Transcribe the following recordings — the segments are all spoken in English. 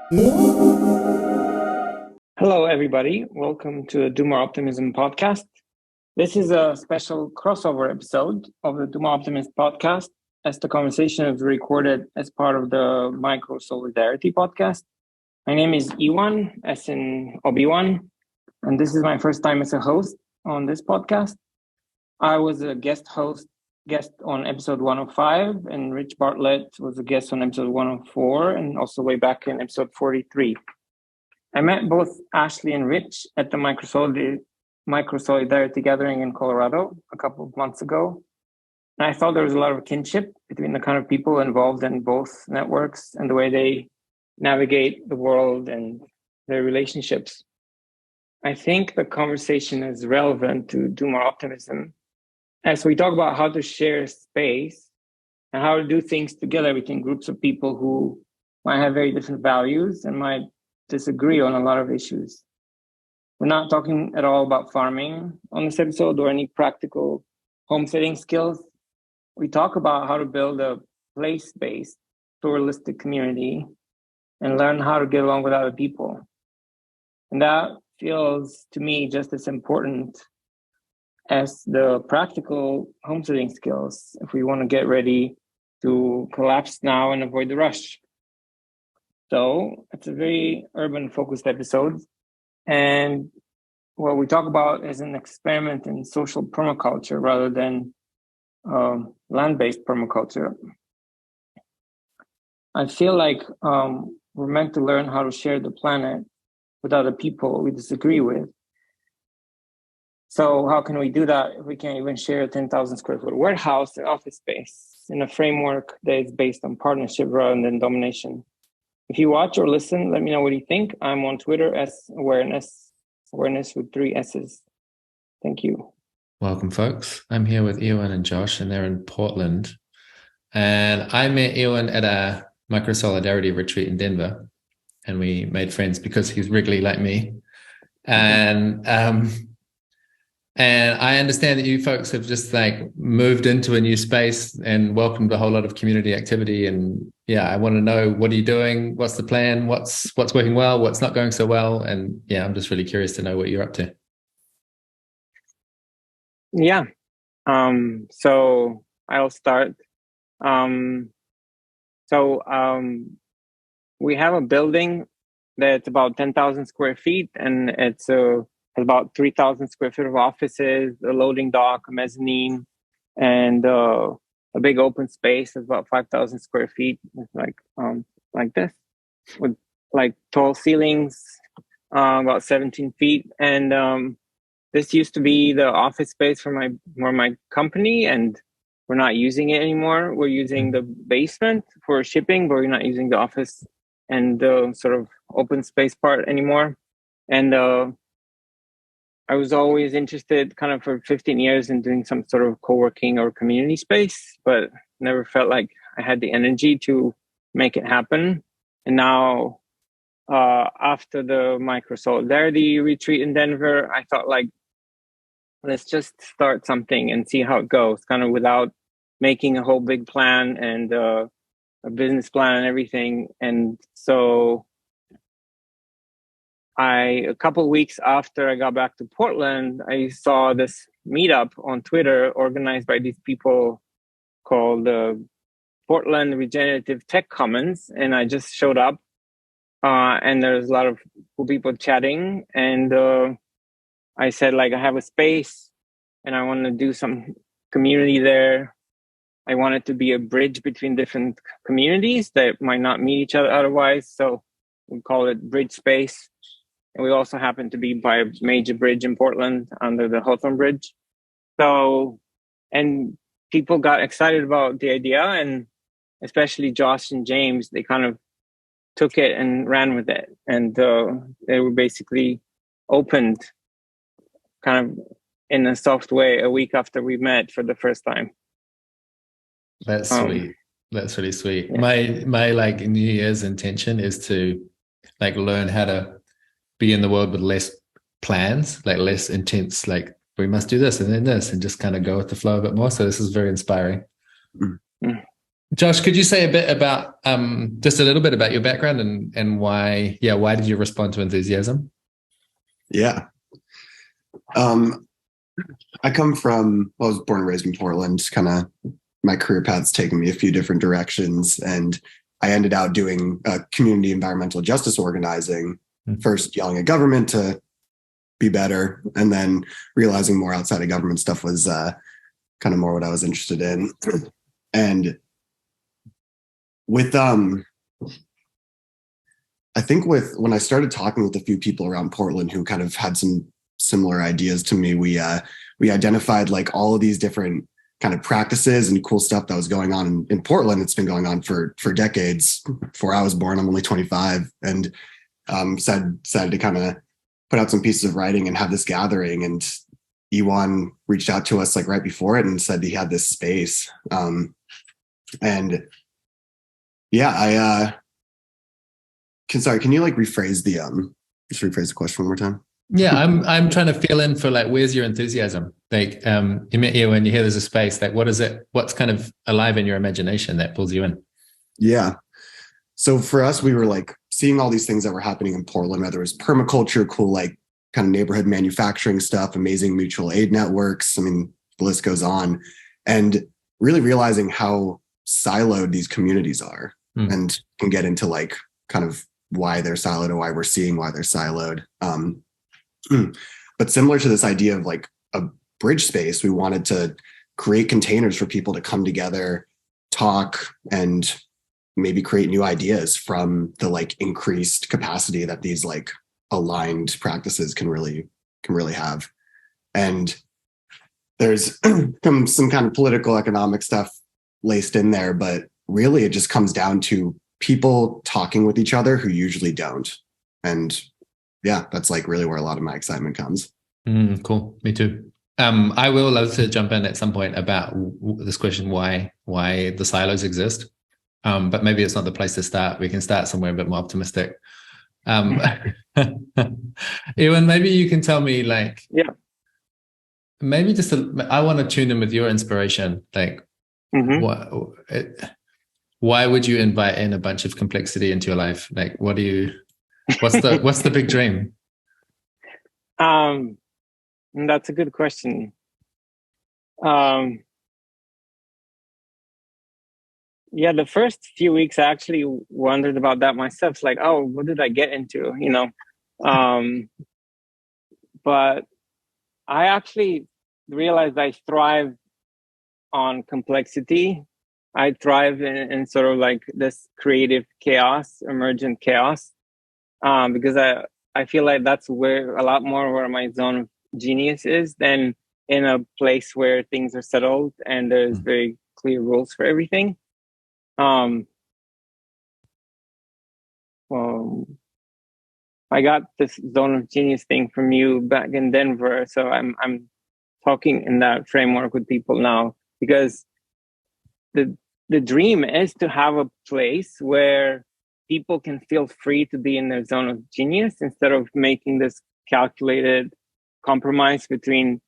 Hello, everybody. Welcome to the Do More Optimism podcast. This is a special crossover episode of the Do More Optimist podcast, as the conversation is recorded as part of the Microsolidarity podcast. My name is Ioan, as in Obi-Wan, and this is my first time as a host on this podcast. I was a guest on episode 105, and Rich Bartlett was a guest on episode 104, and also way back in episode 43. I met both Ashley and Rich at the Microsolidarity gathering in Colorado a couple of months ago. And I thought there was a lot of kinship between the kind of people involved in both networks and the way they navigate the world and their relationships. I think the conversation is relevant to Do More Optimism as we talk about how to share space and how to do things together between groups of people who might have very different values and might disagree on a lot of issues. We're not talking at all about farming on this episode or any practical homesteading skills. We talk about how to build a place-based, pluralistic community and learn how to get along with other people. And that feels to me just as important as the practical homesteading skills if we want to get ready to collapse now and avoid the rush. So it's a very urban-focused episode. And what we talk about is an experiment in social permaculture rather than land-based permaculture. I feel like we're meant to learn how to share the planet with other people we disagree with. So how can we do that if we can't even share a 10,000 square foot warehouse or office space in a framework that is based on partnership rather than domination? If you watch or listen, let me know what you think. I'm on Twitter as awareness with 3 S's. Thank you. Welcome, folks. I'm here with Ioan and Josh, and they're in Portland. And I met Ioan at a Microsolidarity retreat in Denver, and we made friends because he's wriggly like me. And I understand that you folks have just moved into a new space and welcomed a whole lot of community activity. And yeah, I want to know, what are you doing? What's the plan? What's working well? What's not going so well? And yeah, I'm just really curious to know what you're up to. Yeah. So I'll start. We have a building that's about 10,000 square feet, and it's about 3,000 square feet of offices, a loading dock, a mezzanine, and a big open space of about 5,000 square feet, like this, with tall ceilings, about 17 feet. And this used to be the office space for my company, and we're not using it anymore. We're using the basement for shipping, but we're not using the office and the sort of open space part anymore. And I was always interested kind of for 15 years in doing some sort of co-working or community space, but never felt like I had the energy to make it happen. And now, after the Microsolidarity retreat in Denver, I thought let's just start something and see how it goes, kind of without making a whole big plan and a business plan and everything. And so a couple of weeks after I got back to Portland, I saw this meetup on Twitter organized by these people called the Portland Regenerative Tech Commons. And I just showed up, and there's a lot of cool people chatting. And I said, I have a space and I want to do some community there. I want it to be a bridge between different communities that might not meet each other otherwise. So we call it BridgeSpace. And we also happen to be by a major bridge in Portland under the Hawthorne Bridge. So, and people got excited about the idea, and especially Josh and James, they kind of took it and ran with it. And they were basically opened kind of in a soft way a week after we met for the first time. That's sweet. That's really sweet. Yeah. My New Year's intention is to learn how to be in the world with less plans, less intense, we must do this and then this, and just kind of go with the flow a bit more. So this is very inspiring. Mm-hmm. Josh, could you say a bit about just a little bit about your background and why did you respond to enthusiasm? Yeah. I come from, well, I was born and raised in Portland. Kind of my career path's taken me a few different directions, and I ended out doing community environmental justice organizing, first yelling at government to be better, and then realizing more outside of government stuff was kind of more what I was interested in. And with I think when I started talking with a few people around Portland who kind of had some similar ideas to me, we identified like all of these different kind of practices and cool stuff that was going on in Portland. It's been going on for decades. Before I was born, I'm only 25, and decided to kind of put out some pieces of writing and have this gathering. And Ioan reached out to us like right before it and said he had this space. And yeah, can you like rephrase the question one more time? Yeah, I'm trying to feel in for like, where's your enthusiasm? Like, you met here when you hear there's a space, like what is it? What's kind of alive in your imagination that pulls you in? Yeah. So for us, we were like seeing all these things that were happening in Portland, whether it was permaculture, cool, like kind of neighborhood manufacturing stuff, amazing mutual aid networks. I mean, the list goes on, and really realizing how siloed these communities are, and can get into like kind of why they're siloed or why we're seeing why they're siloed. But similar to this idea of like a bridge space, we wanted to create containers for people to come together, talk, and maybe create new ideas from the like increased capacity that these like aligned practices can really have. And there's some kind of political economic stuff laced in there, but really it just comes down to people talking with each other who usually don't. And yeah, that's like really where a lot of my excitement comes. Cool. Me too. I will love to jump in at some point about this question, why the silos exist. But maybe it's not the place to start. We can start somewhere a bit more optimistic. Ioan, maybe you can tell me like, maybe just I want to tune in with your inspiration. Like, why would you invite in a bunch of complexity into your life? Like, what's the big dream? That's a good question. Yeah, the first few weeks I actually wondered about that myself. It's like, oh, what did I get into? You know, but I actually realized I thrive on complexity. I thrive in sort of like this creative chaos, emergent chaos, because I feel like that's where a lot more where my zone of genius is than in a place where things are settled and there's very clear rules for everything. I got this zone of genius thing from you back in Denver, so I'm talking in that framework with people now, because the dream is to have a place where people can feel free to be in their zone of genius instead of making this calculated compromise between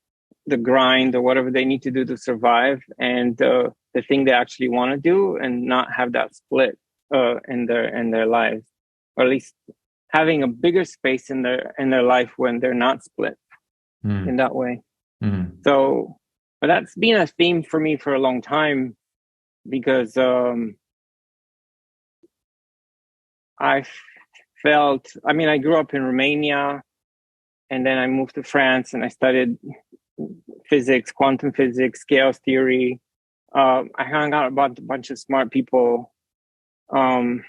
the grind or whatever they need to do to survive and the thing they actually want to do, and not have that split in their lives, or at least having a bigger space in their life when they're not split in that way. So, but that's been a theme for me for a long time, because I grew up in Romania, and then I moved to France and I studied physics, quantum physics, chaos theory. I hung out about a bunch of smart people. And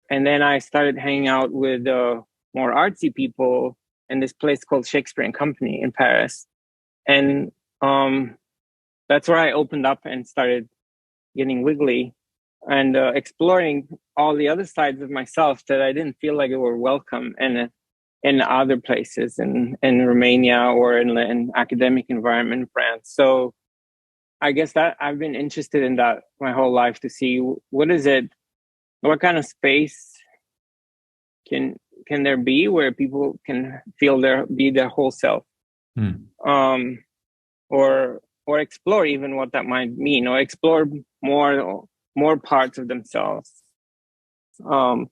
then I started hanging out with more artsy people in this place called Shakespeare and Company in Paris. And that's where I opened up and started getting wiggly and exploring all the other sides of myself that I didn't feel like it were welcome in other places, in Romania or in academic environment in France. So I guess that I've been interested in that my whole life, to see what kind of space can there be where people can feel be their whole self, or or explore even what that might mean, or explore more parts of themselves. And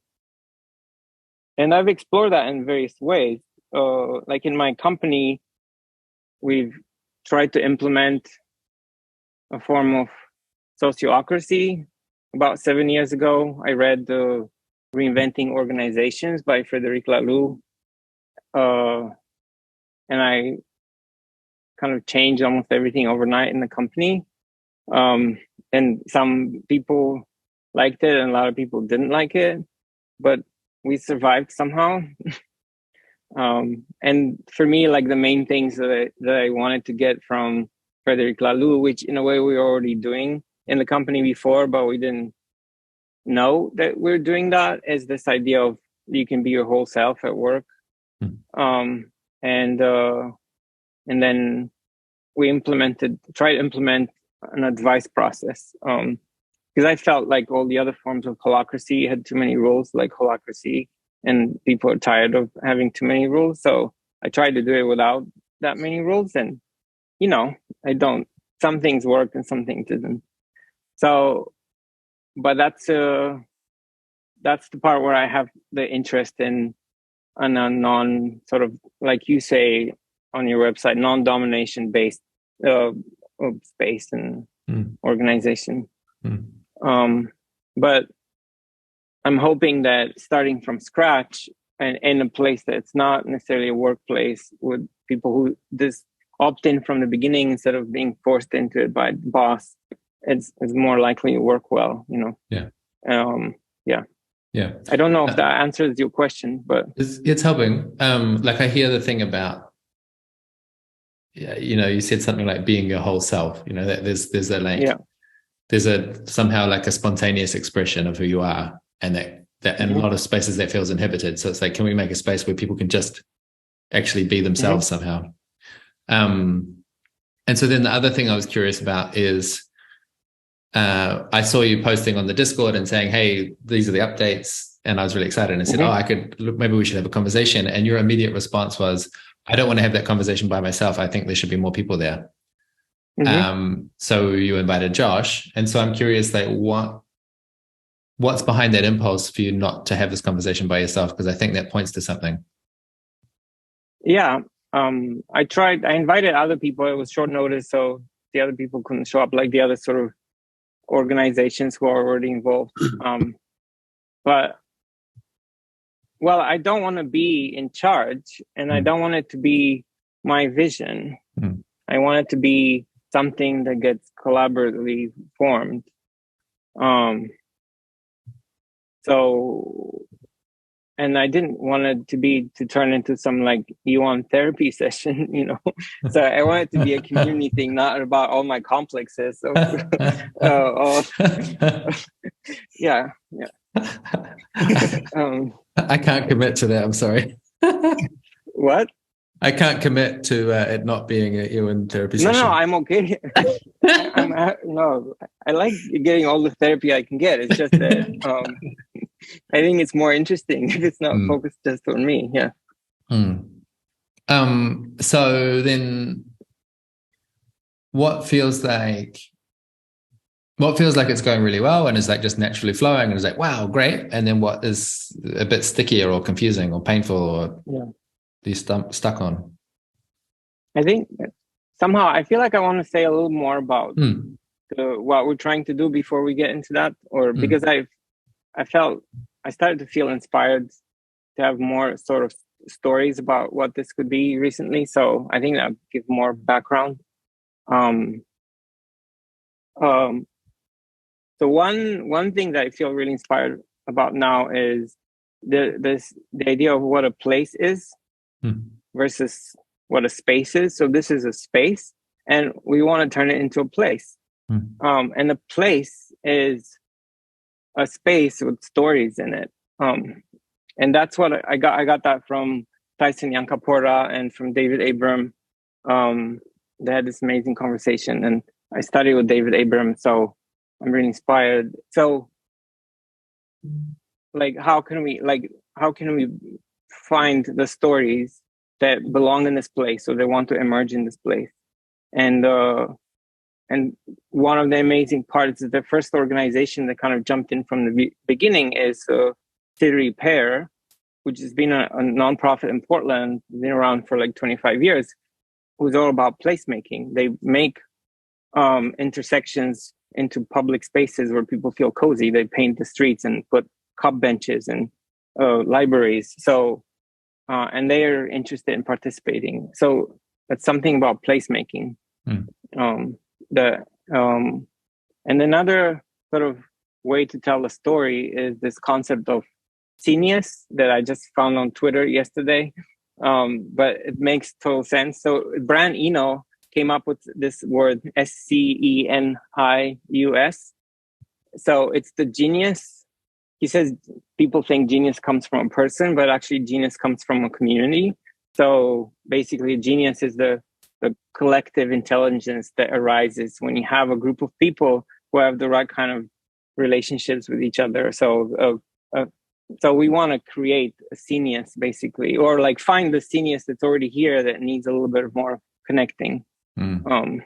I've explored that in various ways. Like in my company, we've tried to implement a form of sociocracy. About 7 years ago, I read Reinventing Organizations by Frederic Laloux. And I kind of changed almost everything overnight in the company. And some people liked it and a lot of people didn't like it, but we survived somehow. And for me, like the main things that I wanted to get from Frederic Laloux, which in a way we were already doing in the company before, but we didn't know that we're doing that, is this idea of you can be your whole self at work. And then we tried to implement an advice process. Because I felt like all the other forms of holacracy had too many rules, like holacracy, and people are tired of having too many rules. So I tried to do it without that many rules. And, some things worked and some things didn't. So, but that's the part where I have the interest in a non sort of, like you say on your website, non-domination based space and organization. But I'm hoping that starting from scratch and in a place that's not necessarily a workplace, with people who just opt in from the beginning instead of being forced into it by the boss, it's more likely to work well, Yeah. Yeah. I don't know if that answers your question, but it's helping. Like I hear the thing about, you said something like being your whole self, that there's a like, there's somehow like a spontaneous expression of who you are, and that in a lot of spaces that feels inhibited. So it's like, can we make a space where people can just actually be themselves somehow? And so then the other thing I was curious about is, I saw you posting on the Discord and saying, hey, these are the updates. And I was really excited. And I said, maybe we should have a conversation. And your immediate response was, I don't want to have that conversation by myself. I think there should be more people there. So you invited Josh. And so I'm curious, like, what's behind that impulse for you not to have this conversation by yourself? Because I think that points to something. Yeah. I invited other people. It was short notice, so the other people couldn't show up, like the other sort of organizations who are already involved. But I don't want to be in charge, and I don't want it to be my vision. I want it to be something that gets collaboratively formed. And I didn't want it to turn into some like Ioan therapy session, So I want it to be a community thing, not about all my complexes. Yeah. I can't commit to that. I'm sorry. What? I can't commit to it not being a Ioan therapy session. No, I'm okay. I like getting all the therapy I can get. It's just that I think it's more interesting if it's not focused just on me. Yeah. So then what feels like it's going really well and is like just naturally flowing and is like, wow, great. And then what is a bit stickier or confusing or painful or you stuck on? I think somehow I feel like I want to say a little more about what we're trying to do before we get into that, or because I started to feel inspired to have more sort of stories about what this could be recently. So I think that gives more background. So one thing that I feel really inspired about now is the idea of what a place is versus what a space is. So this is a space, and we want to turn it into a place. And a place is a space with stories in it. And that's what I got. I got that from Tyson Yunkaporta and from David Abram. They had this amazing conversation, and I studied with David Abram, so I'm really inspired. So, like, how can we find the stories that belong in this place, or they want to emerge in this place? And and one of the amazing parts is the first organization that kind of jumped in from the beginning is City Repair, which has been a nonprofit in Portland, been around for like 25 years, who's all about placemaking. They make intersections into public spaces where people feel cozy. They paint the streets and put cup benches and libraries. So, and they are interested in participating. So that's something about placemaking. And another sort of way to tell a story is this concept of Scenius that I just found on Twitter yesterday. But it makes total sense. So Brian Eno came up with this word Scenius. So it's the genius. He says people think genius comes from a person, but actually genius comes from a community. So basically genius is the collective intelligence that arises when you have a group of people who have the right kind of relationships with each other. So we want to create a Scenius, basically, or like find the Scenius that's already here that needs a little bit of more connecting. Yeah.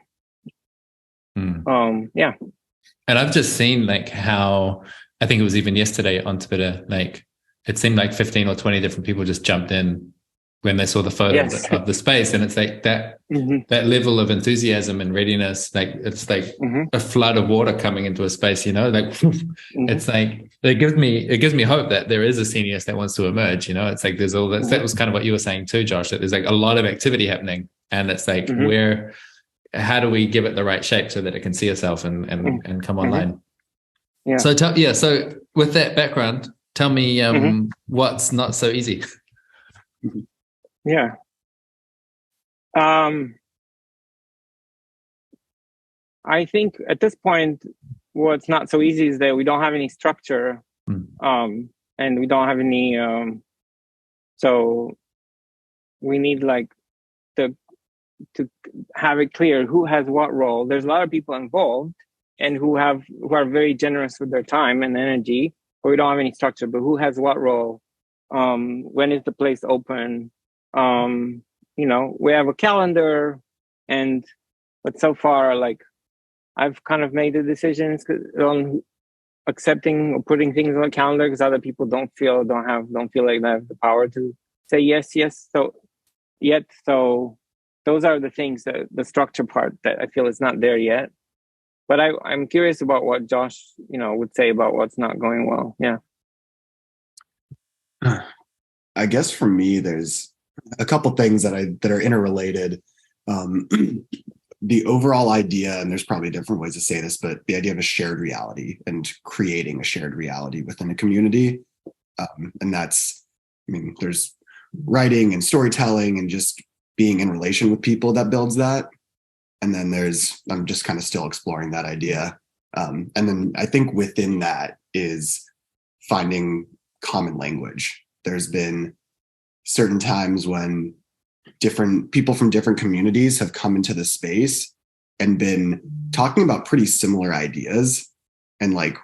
And I've just seen like how, I think it was even yesterday on Twitter, like it seemed like 15 or 20 different people just jumped in when they saw the photo of the space. And it's like that level of enthusiasm and readiness, like it's like a flood of water coming into a space, like it's like, it gives me hope that there is a Scenius that wants to emerge, it's like there's all that. That was kind of what you were saying too, Josh, that there's like a lot of activity happening, and it's like how do we give it the right shape so that it can see itself and come online? Yeah. So with that background, tell me what's not so easy. Yeah. I think at this point, what's not so easy is that we don't have any structure, and we don't have any. So we need like to have it clear who has what role. There's a lot of people involved, and who are very generous with their time and energy. But we don't have any structure. But who has what role? When is the place open? We have a calendar, but so far, like I've kind of made the decisions on accepting or putting things on the calendar because other people don't feel like they have the power to say yes. So those are the things that the structure part that I feel is not there yet. But I'm curious about what Josh, would say about what's not going well. Yeah. I guess for me, there's a couple things that are interrelated. The overall idea, and there's probably different ways to say this, but the idea of a shared reality and creating a shared reality within a community. And that's, there's writing and storytelling and just being in relation with people that builds that. And then I'm just kind of still exploring that idea. And then I think within that is finding common language. There's been certain times when different people from different communities have come into the space and been talking about pretty similar ideas. And like,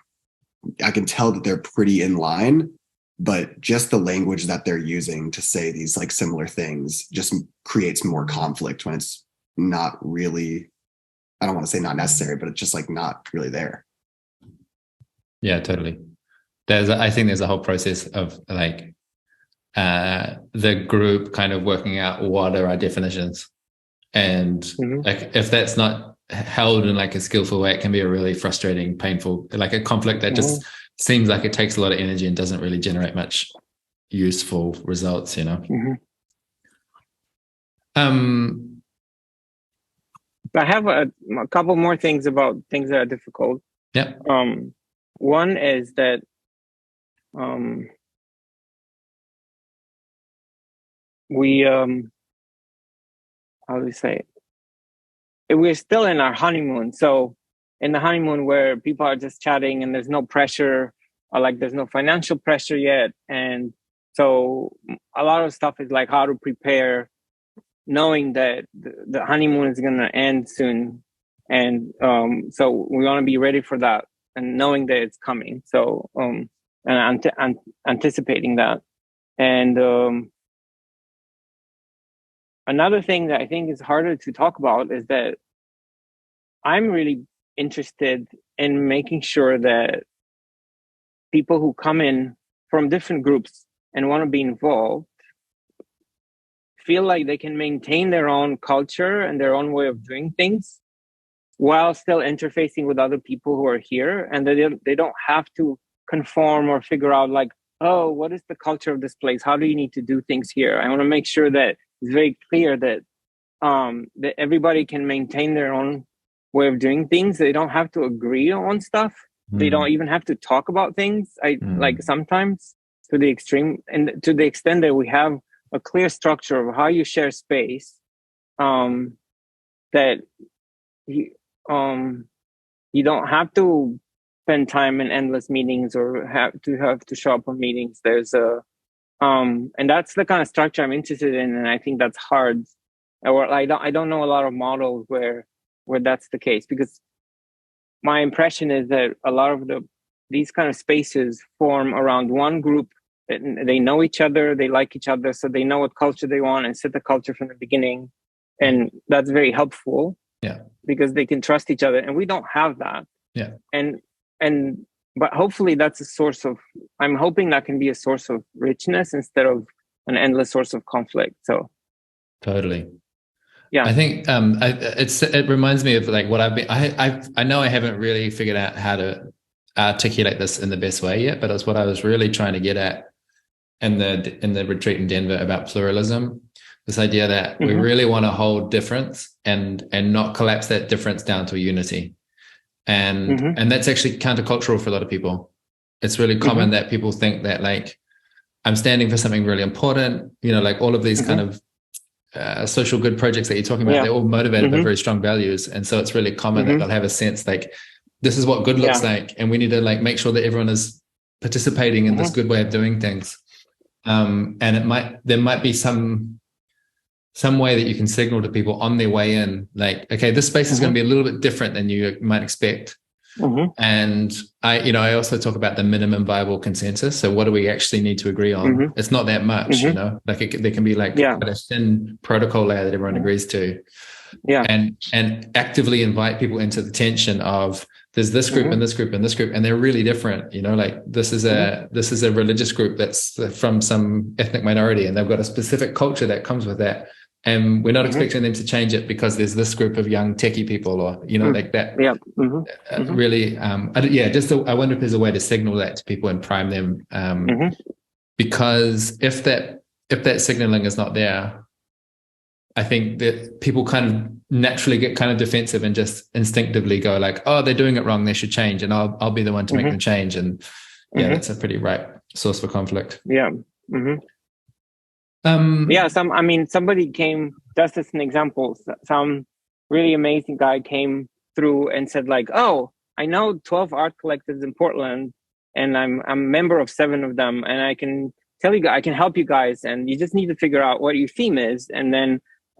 I can tell that they're pretty in line, but just the language that they're using to say these like similar things just creates more conflict when it's not really, I don't want to say not necessary, but it's just like not really there. Yeah, totally. I think there's a whole process of like the group kind of working out what are our definitions, and like if that's not held in like a skillful way, it can be a really frustrating, painful, like a conflict that just seems like it takes a lot of energy and doesn't really generate much useful results. I have a couple more things about things that are difficult. Yeah. One is that we how do we say it? We're still in our honeymoon. So in the honeymoon where people are just chatting and there's no pressure, or like there's no financial pressure yet, and so a lot of stuff is like how to prepare, knowing that the honeymoon is going to end soon, and so we want to be ready for that and knowing that it's coming. So and anticipating that. And another thing that I think is harder to talk about is that I'm really interested in making sure that people who come in from different groups and want to be involved feel like they can maintain their own culture and their own way of doing things while still interfacing with other people who are here, and they don't have to conform or figure out like, oh, what is the culture of this place? How do you need to do things here? I want to make sure that it's very clear that that everybody can maintain their own way of doing things. They don't have to agree on stuff. They don't even have to talk about things. Like sometimes to the extreme, and to the extent that we have a clear structure of how you share space, that you don't have to spend time in endless meetings or have to show up on meetings. There's a and that's the kind of structure I'm interested in, and I think that's hard. Or I don't know a lot of models where that's the case, because my impression is that a lot of these kind of spaces form around one group. They know each other, they like each other, so they know what culture they want and set the culture from the beginning, and that's very helpful. Yeah, because they can trust each other, and we don't have that. Yeah, but hopefully that's a source of. I'm hoping that can be a source of richness instead of an endless source of conflict. So, totally. Yeah, I think it reminds me of like what I've been. I know I haven't really figured out how to articulate this in the best way yet, but it's what I was really trying to get at in the retreat in Denver about pluralism. This idea that we really want to hold difference and not collapse that difference down to a unity, and that's actually countercultural for a lot of people. It's really common that people think that like I'm standing for something really important. You know, like all of these kind of social good projects that you're talking about, they're all motivated by very strong values. And so it's really common that they'll have a sense like, this is what good looks like. And we need to like make sure that everyone is participating in this good way of doing things. And there might be some way that you can signal to people on their way in, like, okay, this space is going to be a little bit different than you might expect. And I also talk about the minimum viable consensus. So what do we actually need to agree on? It's not that much, like there can be like a thin protocol layer that everyone agrees to. And actively invite people into the tension of there's this group and this group and this group, and they're really different. Like this is a religious group that's from some ethnic minority, and they've got a specific culture that comes with that. And we're not expecting them to change it because there's this group of young techie people, or like that. Really, I wonder if there's a way to signal that to people and prime them, because if that signaling is not there, I think that people kind of naturally get kind of defensive and just instinctively go like, "Oh, they're doing it wrong. They should change," and I'll be the one to make them change. And that's a pretty ripe source for conflict. Somebody came, just as an example, some really amazing guy came through and said like, oh, I know 12 art collectives in Portland, and I'm a member of 7 of them, and I can tell you, I can help you guys, and you just need to figure out what your theme is.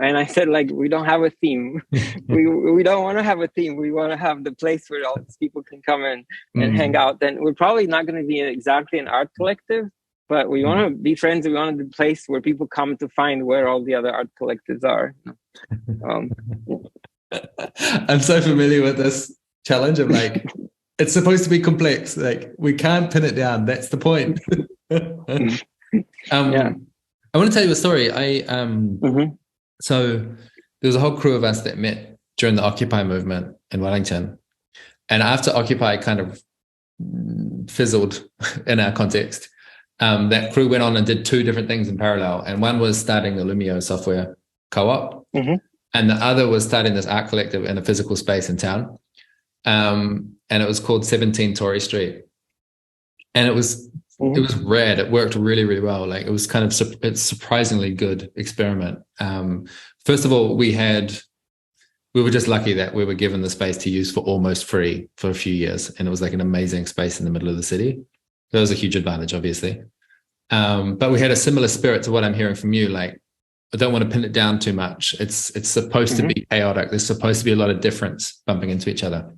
And I said, like, we don't have a theme. we don't want to have a theme. We want to have the place where all these people can come in and hang out. Then we're probably not going to be exactly an art collective, but we want to be friends. We want to be a place where people come to find where all the other art collectives are. I'm so familiar with this challenge of like, it's supposed to be complex. Like we can't pin it down. That's the point. I want to tell you a story. So there was a whole crew of us that met during the Occupy movement in Wellington. And after Occupy kind of fizzled in our context, that crew went on and did 2 different things in parallel. And one was starting the Loomio software co-op. And the other was starting this art collective in a physical space in town. And it was called 17 Torrey Street. And it was rad. It worked really, really well. Like it was kind of it's surprisingly good experiment. First of all, we were just lucky that we were given the space to use for almost free for a few years. And it was like an amazing space in the middle of the city. That was a huge advantage, obviously. But we had a similar spirit to what I'm hearing from you. Like, I don't want to pin it down too much. It's supposed to be chaotic. There's supposed to be a lot of difference bumping into each other.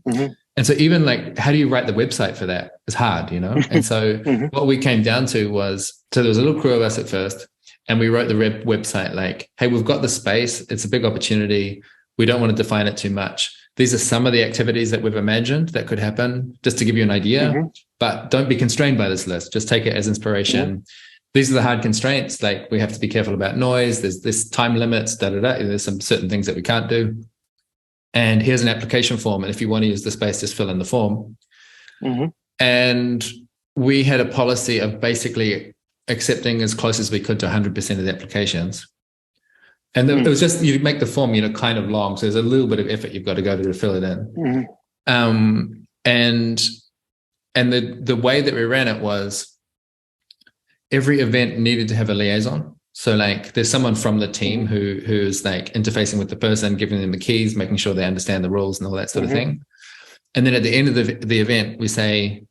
And so even like, how do you write the website for that? It's hard, And so what we came down to was, so there was a little crew of us at first, and we wrote the website like, hey, we've got the space. It's a big opportunity. We don't want to define it too much. these are some of the activities that we've imagined that could happen, just to give you an idea. But don't be constrained by this list. Just take it as inspiration. These are the hard constraints. Like, we have to be careful about noise. There's time limits, There's some certain things that we can't do. And here's an application form. And if you want to use the space, just fill in the form. And we had a policy of basically accepting as close as we could to 100% of the applications. And it was just, you make the form, kind of long. So there's a little bit of effort you've got to go to fill it in. And the way that we ran it was every event needed to have a liaison. So like, there's someone from the team who's like interfacing with the person, giving them the keys, making sure they understand the rules and all that sort of thing. And then at the end of the event, we say,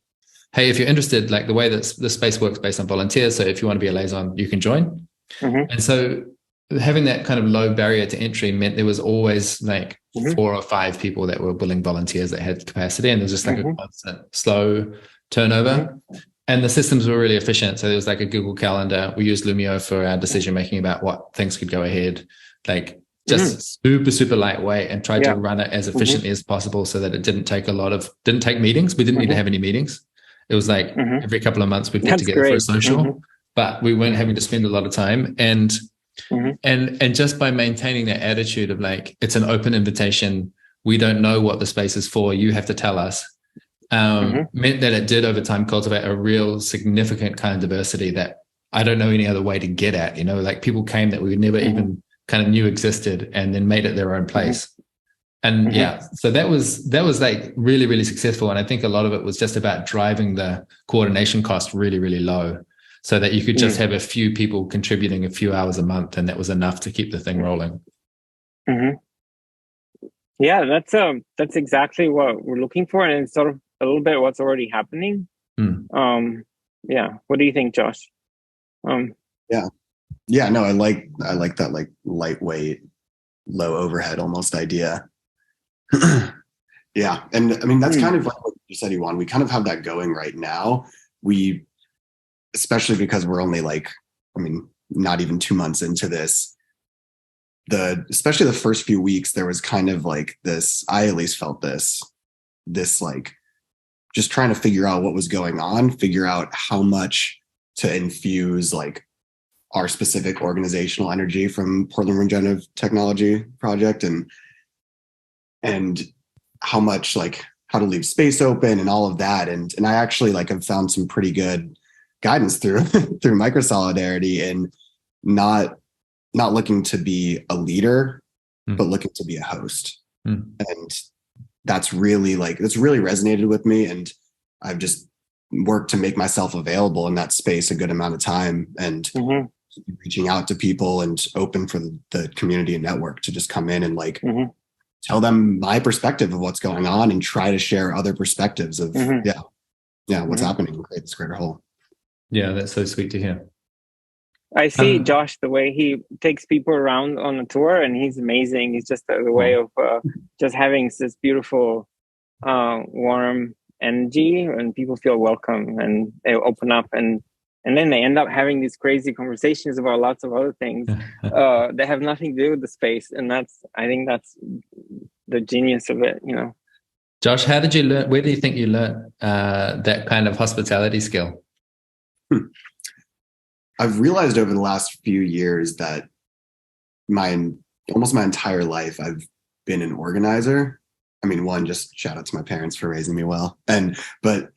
hey, if you're interested, like the way that the space works based on volunteers. So if you want to be a liaison, you can join. And so having that kind of low barrier to entry meant there was always like 4 or 5 people that were willing volunteers that had capacity. And there was just like a constant slow turnover. And the systems were really efficient. So there was like a Google Calendar. We used Loomio for our decision-making about what things could go ahead, like just super, super lightweight, and tried to run it as efficiently as possible so that it didn't take meetings. We didn't need to have any meetings. It was like every couple of months we'd get together for a social, but we weren't having to spend a lot of time. And just by maintaining that attitude of like, it's an open invitation, we don't know what the space is for, you have to tell us, meant that it did over time cultivate a real significant kind of diversity that I don't know any other way to get at. Like people came that we never even kind of knew existed, and then made it their own place. And so that was like really, really successful. And I think a lot of it was just about driving the coordination cost really, really low, so that you could just have a few people contributing a few hours a month, and that was enough to keep the thing rolling. Yeah, that's exactly what we're looking for, and it's sort of a little bit what's already happening. What do you think, Josh? No, I like that, like lightweight, low overhead almost idea. And I mean, that's kind of like what you said, Ioan. We kind of have that going right now. We, especially because we're only not even 2 months into this, especially the first few weeks, there was kind of like this, I at least felt this like just trying to figure out what was going on, figure out how much to infuse like our specific organizational energy from Portland Regenerative Technology Project, and how much, like, how to leave space open and all of that. And I actually have found some pretty good guidance through Microsolidarity, and not looking to be a leader, but looking to be a host. And that's really resonated with me. And I've just worked to make myself available in that space a good amount of time, and reaching out to people and open for the community and network to just come in and tell them my perspective of what's going on, and try to share other perspectives of what's happening, and create this greater whole. Yeah, that's so sweet to hear. I see Josh, the way he takes people around on a tour, and he's amazing. He's just the way of just having this beautiful, warm energy, and people feel welcome, and they open up, and then they end up having these crazy conversations about lots of other things that have nothing to do with the space. And I think that's the genius of it, Josh, how did you learn? Where do you think you learned that kind of hospitality skill? I've realized over the last few years that almost my entire life, I've been an organizer. I mean, one, just shout out to my parents for raising me well. But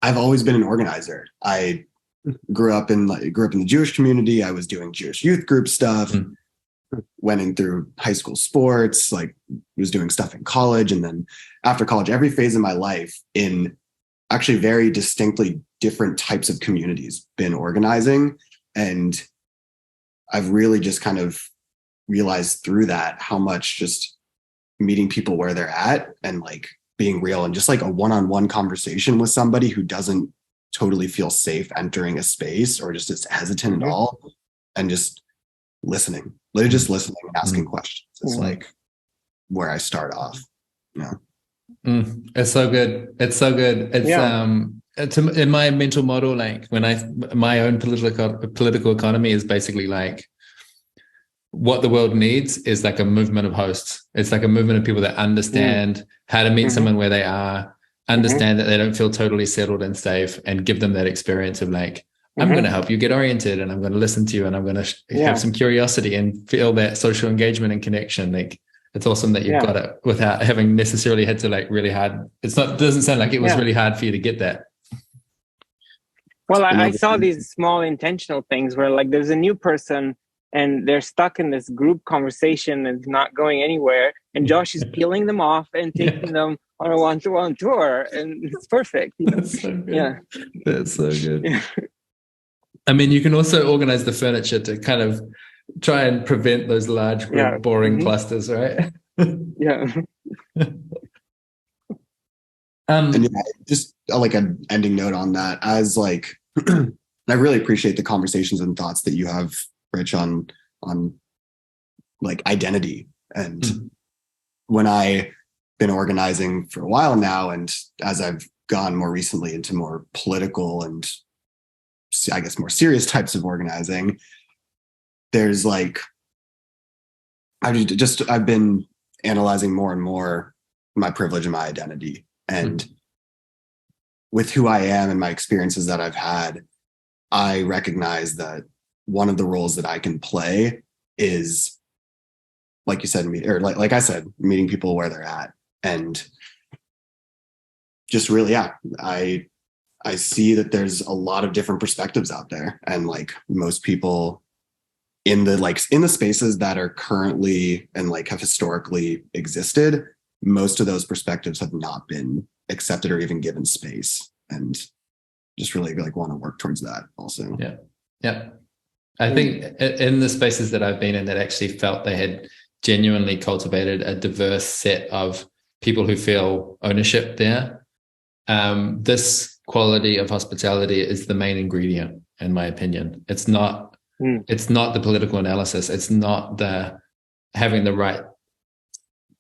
I've always been an organizer. I grew up in the Jewish community. I was doing Jewish youth group stuff, went in through high school sports, was doing stuff in college. And then after college, every phase of my life in actually very distinctly different types of communities been organizing. And I've really just kind of realized through that how much just meeting people where they're at, and being real, and just a one-on-one conversation with somebody who doesn't totally feel safe entering a space, or just is hesitant at all, and just listening, literally just listening and asking questions. It's where I start off. It's so good. It's so good. It's in my mental model, my own political economy is basically what the world needs is like a movement of hosts. It's like a movement of people that understand how to meet someone where they are, understand that they don't feel totally settled and safe, and give them that experience of like, I'm going to help you get oriented, and I'm going to listen to you, and I'm going to have some curiosity and feel that social engagement and connection. Like, it's awesome that you've got it without having necessarily had to like really hard. Doesn't sound like it was really hard for you to get that. Well, I saw these small intentional things where like there's a new person and they're stuck in this group conversation and not going anywhere. And Josh is peeling them off and taking them on a one-to-one tour. And it's perfect. That's so good. Yeah. That's so good. Yeah. I mean, you can also organize the furniture to kind of try and prevent those large group boring clusters, right? Yeah. And just like an ending note on that, as like, I really appreciate the conversations and thoughts that you have, Rich, on like identity. And when I've been organizing for a while now, and as I've gone more recently into more political and I guess more serious types of organizing, there's like, I've been analyzing more and more my privilege and my identity. And with who I am and my experiences that I've had, I recognize that one of the roles that I can play is, like you said, like I said, meeting people where they're at. And just really, I see that there's a lot of different perspectives out there. And like most people in the spaces that are currently and like have historically existed, most of those perspectives have not been accepted or even given space. And just really like want to work towards that also. Yeah. I think in the spaces that I've been in that actually felt they had genuinely cultivated a diverse set of people who feel ownership there. This quality of hospitality is the main ingredient, in my opinion. It's not the political analysis. It's not the having the right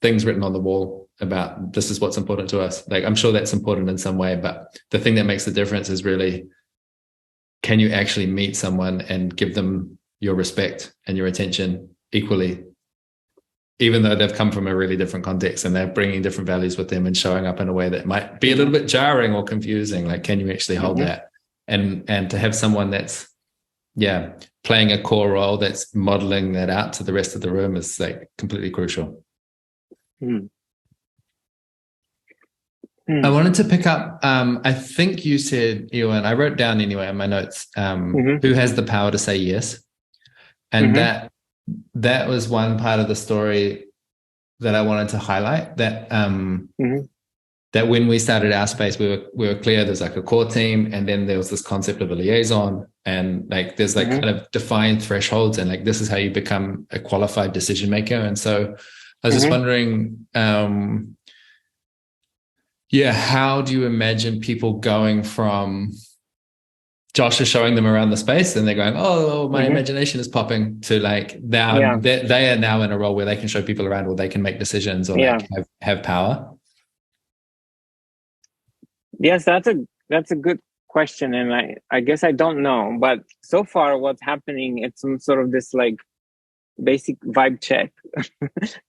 things written on the wall about this is what's important to us. Like, I'm sure that's important in some way, but the thing that makes the difference is really, can you actually meet someone and give them your respect and your attention equally, even though they've come from a really different context and they're bringing different values with them and showing up in a way that might be a little bit jarring or confusing. Like, can you actually hold that? And to have someone that's, playing a core role that's modeling that out to the rest of the room is like completely crucial. I wanted to pick up, I think you said, Ioan, I wrote down anyway in my notes, who has the power to say yes? And that was one part of the story that I wanted to highlight, that that when we started our space, we were clear there's like a core team, and then there was this concept of a liaison, and like there's like kind of defined thresholds, and like this is how you become a qualified decision maker. And so I was just wondering, how do you imagine people going from Josh is showing them around the space and they're going, oh, my imagination is popping, to like now they are now in a role where they can show people around, or they can make decisions, or like have power? Yes, that's a good question, and I guess I don't know, but so far what's happening, it's some sort of this like basic vibe check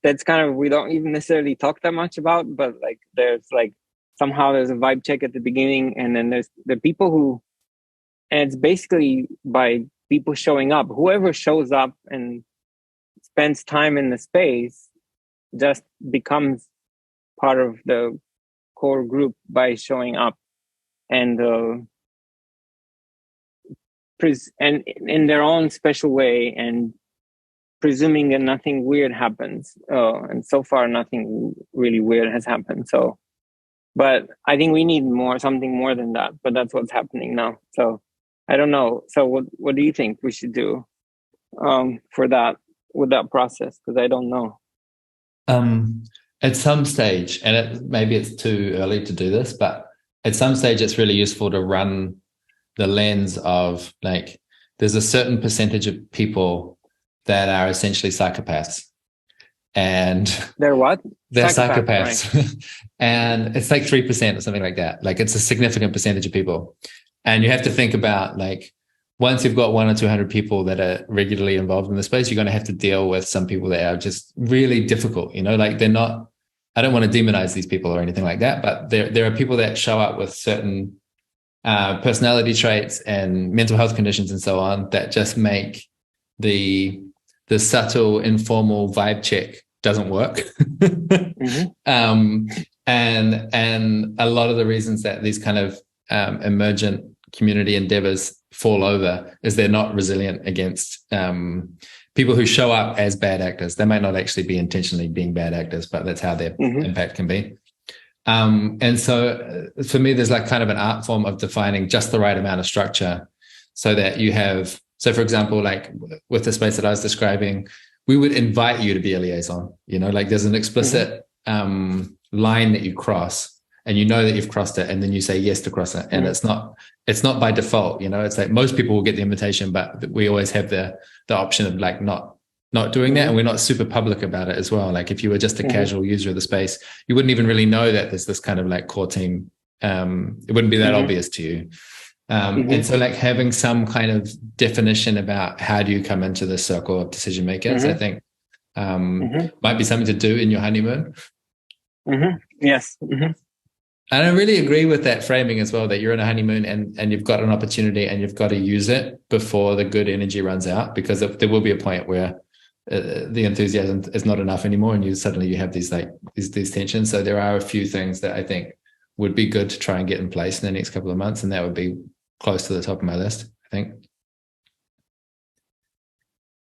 that's kind of, we don't even necessarily talk that much about, but like there's like somehow there's a vibe check at the beginning, and then there's the people who, and it's basically by people showing up. Whoever shows up and spends time in the space just becomes part of the core group by showing up, and in their own special way, and presuming that nothing weird happens. And so far, nothing really weird has happened. So, but I think we need something more than that. But that's what's happening now. So I don't know. So what do you think we should do for that, with that process? Because I don't know. At some stage, and maybe it's too early to do this, but at some stage it's really useful to run the lens of like, there's a certain percentage of people that are essentially psychopaths. And they're what? They're psychopaths. Right. And it's like 3% or something like that. Like, it's a significant percentage of people. And you have to think about like, once you've got 100 or 200 people that are regularly involved in the space, you're going to have to deal with some people that are just really difficult, like they're not, I don't want to demonize these people or anything like that, but there are people that show up with certain personality traits and mental health conditions and so on that just make the subtle informal vibe check doesn't work. And a lot of the reasons that these kind of emergent community endeavors fall over is they're not resilient against people who show up as bad actors. They might not actually be intentionally being bad actors, but that's how their impact can be. And so for me, there's like kind of an art form of defining just the right amount of structure so that you have, so for example, like with the space that I was describing, we would invite you to be a liaison, like there's an explicit line that you cross and that you've crossed it, and then you say yes to cross it. And it's not by default, it's like most people will get the invitation, but we always have the option of like not doing that. And we're not super public about it as well. Like if you were just a casual user of the space, you wouldn't even really know that there's this kind of like core team. It wouldn't be that obvious to you. And so like having some kind of definition about how do you come into this circle of decision makers, I think might be something to do in your honeymoon. Yes. And I really agree with that framing as well, that you're in a honeymoon and you've got an opportunity and you've got to use it before the good energy runs out, because there will be a point where the enthusiasm is not enough anymore and you have these tensions. So there are a few things that I think would be good to try and get in place in the next couple of months, and that would be close to the top of my list, I think.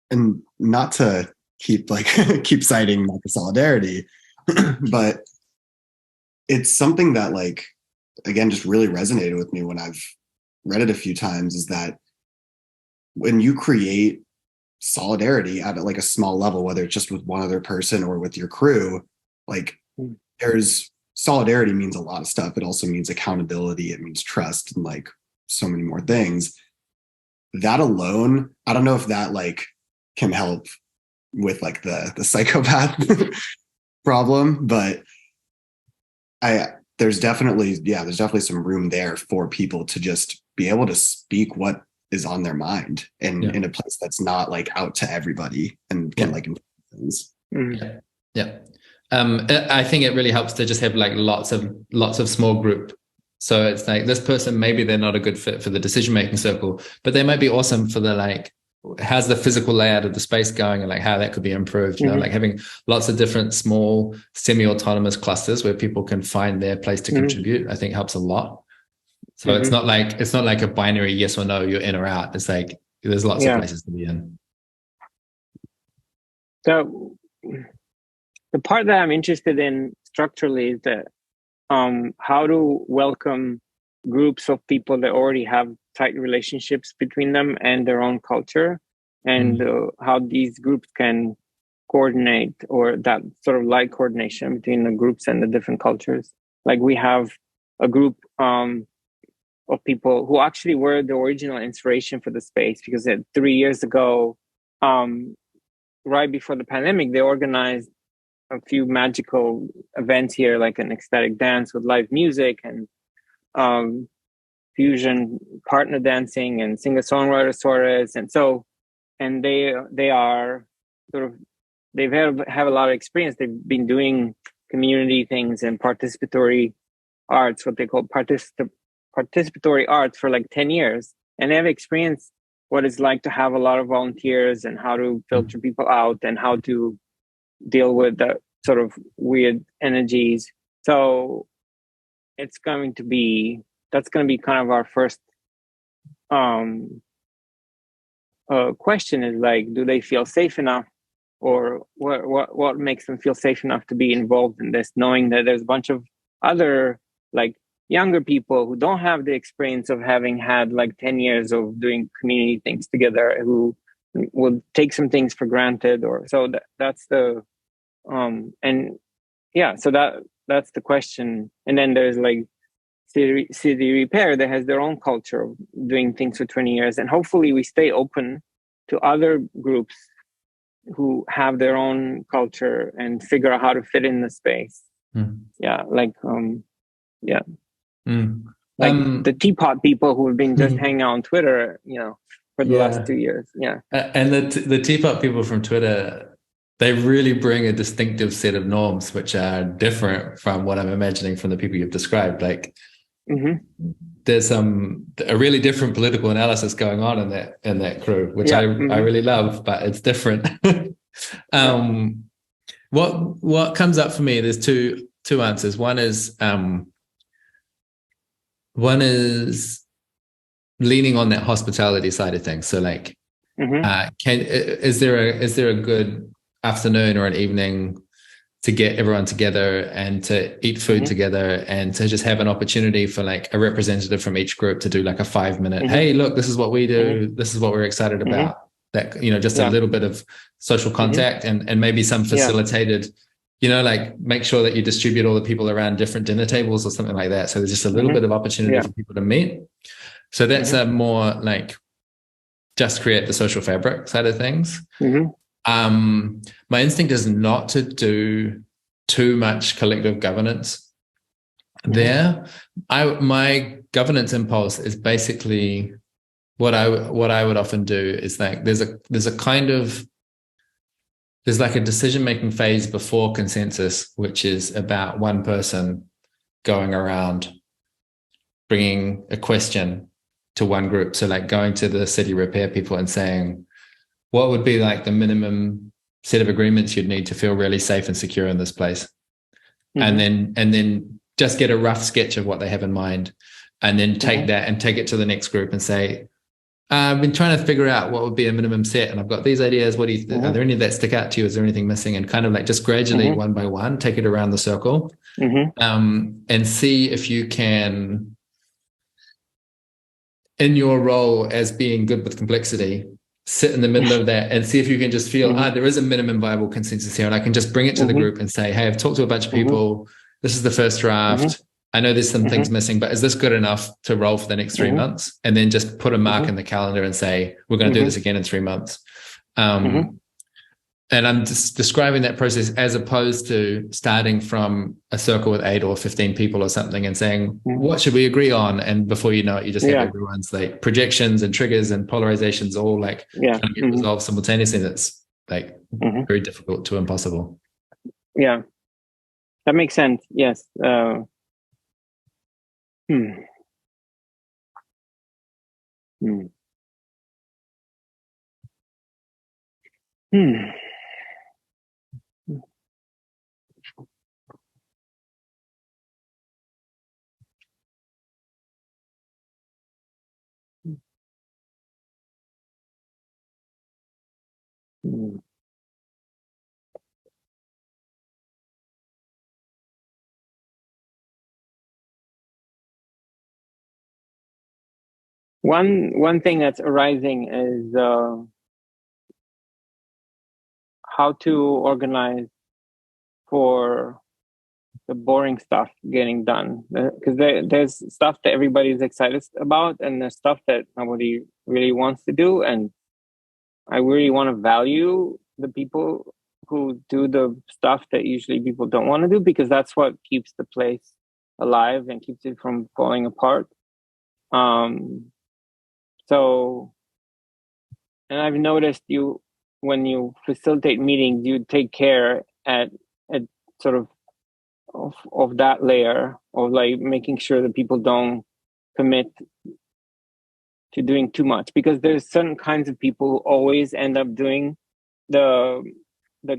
And not to keep citing Microsolidarity, but it's something that like, again, just really resonated with me when I've read it a few times, is that when you create solidarity at like a small level, whether it's just with one other person or with your crew, like there's solidarity means a lot of stuff. It also means accountability. It means trust and like so many more things. That alone, I don't know if that like can help with like the psychopath problem, but there's definitely some room there for people to just be able to speak what is on their mind and in a place that's not like out to everybody and can like things. I think it really helps to just have like lots of small group. So it's like this person, maybe they're not a good fit for the decision-making circle, but they might be awesome for the like, how's the physical layout of the space going and like how that could be improved, like having lots of different small semi-autonomous clusters where people can find their place to contribute, I think helps a lot. So it's not like a binary yes or no, you're in or out. It's like there's lots of places to be in. So the part that I'm interested in structurally is that how to welcome groups of people that already have tight relationships between them and their own culture, and how these groups can coordinate, or that sort of light coordination between the groups and the different cultures. Like we have a group of people who actually were the original inspiration for the space, because 3 years ago, right before the pandemic, they organized a few magical events here, like an ecstatic dance with live music and fusion partner dancing and singer-songwriter soirees. And they are sort of, they have a lot of experience. They've been doing community things and participatory arts, what they call participatory arts, for like 10 years. And they have experienced what it's like to have a lot of volunteers and how to filter people out and how to deal with the sort of weird energies. So that's going to be kind of our first question, is like, do they feel safe enough, or what makes them feel safe enough to be involved in this, knowing that there's a bunch of other like younger people who don't have the experience of having had like 10 years of doing community things together, who will take some things for granted, or so that's the so that's the question. And then there's like City Repair that has their own culture of doing things for 20 years, and hopefully we stay open to other groups who have their own culture and figure out how to fit in the space. like the teapot people who have been just hanging out on Twitter, for the last 2 years. Yeah. And the teapot people from Twitter, they really bring a distinctive set of norms, which are different from what I'm imagining from the people you've described. Like, there's a really different political analysis going on in that crew, which I really love, but it's different. What comes up for me? There's two answers. One is leaning on that hospitality side of things. So, like, is there a good afternoon or an evening to get everyone together and to eat food together and to just have an opportunity for like a representative from each group to do like a 5-minute, hey, look, this is what we do. This is what we're excited about. That, just a little bit of social contact and maybe some facilitated, like make sure that you distribute all the people around different dinner tables or something like that. So there's just a little bit of opportunity for people to meet. So that's a more like just create the social fabric side of things. My instinct is not to do too much collective governance there. My governance impulse is basically what I would often do is like there's like a decision-making phase before consensus, which is about one person going around bringing a question to one group. So like going to the city repair people and saying, what would be like the minimum set of agreements you'd need to feel really safe and secure in this place? And then just get a rough sketch of what they have in mind, and then take that and take it to the next group and say, I've been trying to figure out what would be a minimum set, and I've got these ideas. What do you are there any that stick out to you? Is there anything missing? And kind of like just gradually one by one, take it around the circle, and see if you can, in your role as being good with complexity, sit in the middle of that and see if you can just feel, there is a minimum viable consensus here, and I can just bring it to the group and say, hey, I've talked to a bunch of people. This is the first draft. I know there's some things missing, but is this good enough to roll for the next 3 months? And then just put a mark in the calendar and say, we're going to do this again in 3 months. And I'm just describing that process as opposed to starting from a circle with 8 or 15 people or something and saying, what should we agree on? And before you know it, you just have everyone's like projections and triggers and polarizations all like trying to get resolved simultaneously. That's like very difficult to impossible. Yeah, that makes sense. Yes. One thing that's arising is how to organize for the boring stuff getting done, because there's stuff that everybody's excited about, and there's stuff that nobody really wants to do. And I really want to value the people who do the stuff that usually people don't want to do, because that's what keeps the place alive and keeps it from falling apart. So, and I've noticed when you facilitate meetings, you take care at sort of that layer of like making sure that people don't commit to doing too much, because there's certain kinds of people who always end up doing the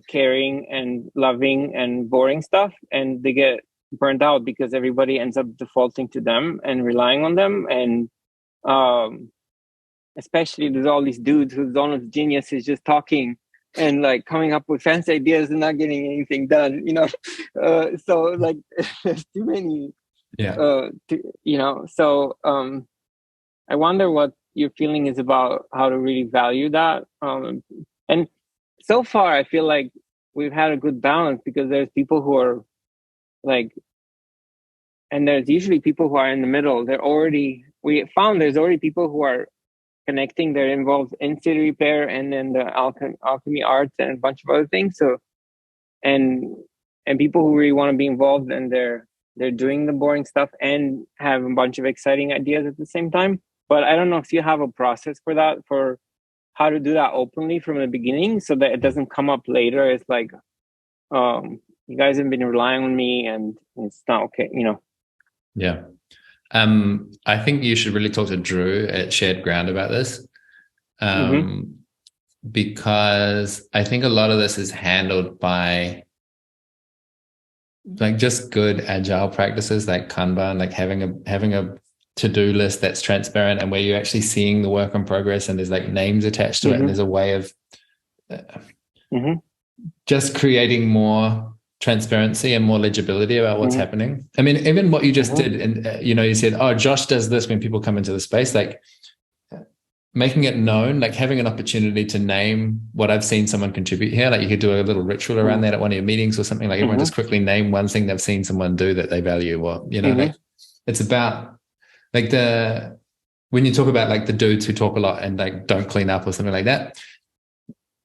caring and loving and boring stuff, and they get burnt out because everybody ends up defaulting to them and relying on them. And especially there's all these dudes whose own genius is just talking and like coming up with fancy ideas and not getting anything done, so like there's too many, so I wonder what your feeling is about how to really value that. And so far I feel like we've had a good balance, because there's people who are like, and there's usually people who are in the middle. We found there's already people who are connecting, they're involved in city repair and then the alchemy arts and a bunch of other things. So, and people who really want to be involved, and they're they're doing the boring stuff and have a bunch of exciting ideas at the same time. But I don't know if you have a process for that, for how to do that openly from the beginning so that it doesn't come up later. It's like, you guys have been relying on me and it's not okay, you know? Yeah. I think you should really talk to Drew at Shared Ground about this. Because I think a lot of this is handled by like just good agile practices like Kanban, like having a to-do list that's transparent and where you're actually seeing the work in progress and there's like names attached to it and there's a way of just creating more transparency and more legibility about what's happening. I mean, even what you just did, and you said, oh, Josh does this when people come into the space, like making it known, like having an opportunity to name what I've seen someone contribute here. Like you could do a little ritual around that at one of your meetings or something, like everyone just quickly name one thing they've seen someone do that they value, or, like it's about like when you talk about like the dudes who talk a lot and like don't clean up or something like that,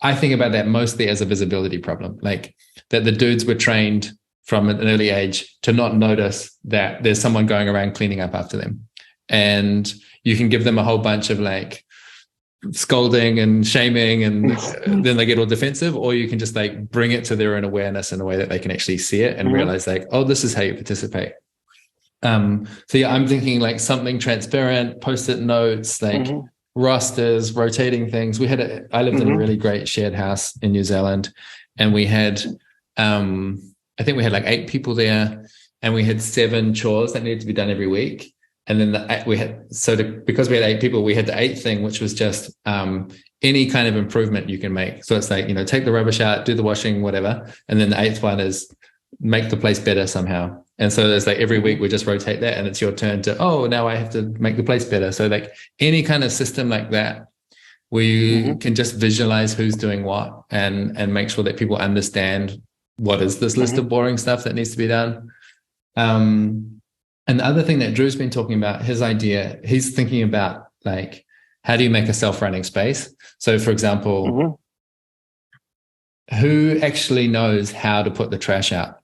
I think about that mostly as a visibility problem, like that the dudes were trained from an early age to not notice that there's someone going around cleaning up after them. And you can give them a whole bunch of like scolding and shaming and then they get all defensive, or you can just like bring it to their own awareness in a way that they can actually see it and realize like, oh, this is how you participate. So yeah, I'm thinking like something transparent, post-it notes, like rosters, rotating things. I lived in a really great shared house in New Zealand, and we had, I think we had like 8 people there, and we had 7 chores that needed to be done every week. And then because we had 8 people, we had the 8th thing, which was just any kind of improvement you can make. So it's like, take the rubbish out, do the washing, whatever. And then the 8th one is make the place better somehow. And so there's like every week we just rotate that, and it's your turn to, oh, now I have to make the place better. So like any kind of system like that, where you can just visualize who's doing what and make sure that people understand what is this list of boring stuff that needs to be done. And the other thing that Drew's been talking about, his idea, he's thinking about like, how do you make a self-running space? So for example, who actually knows how to put the trash out?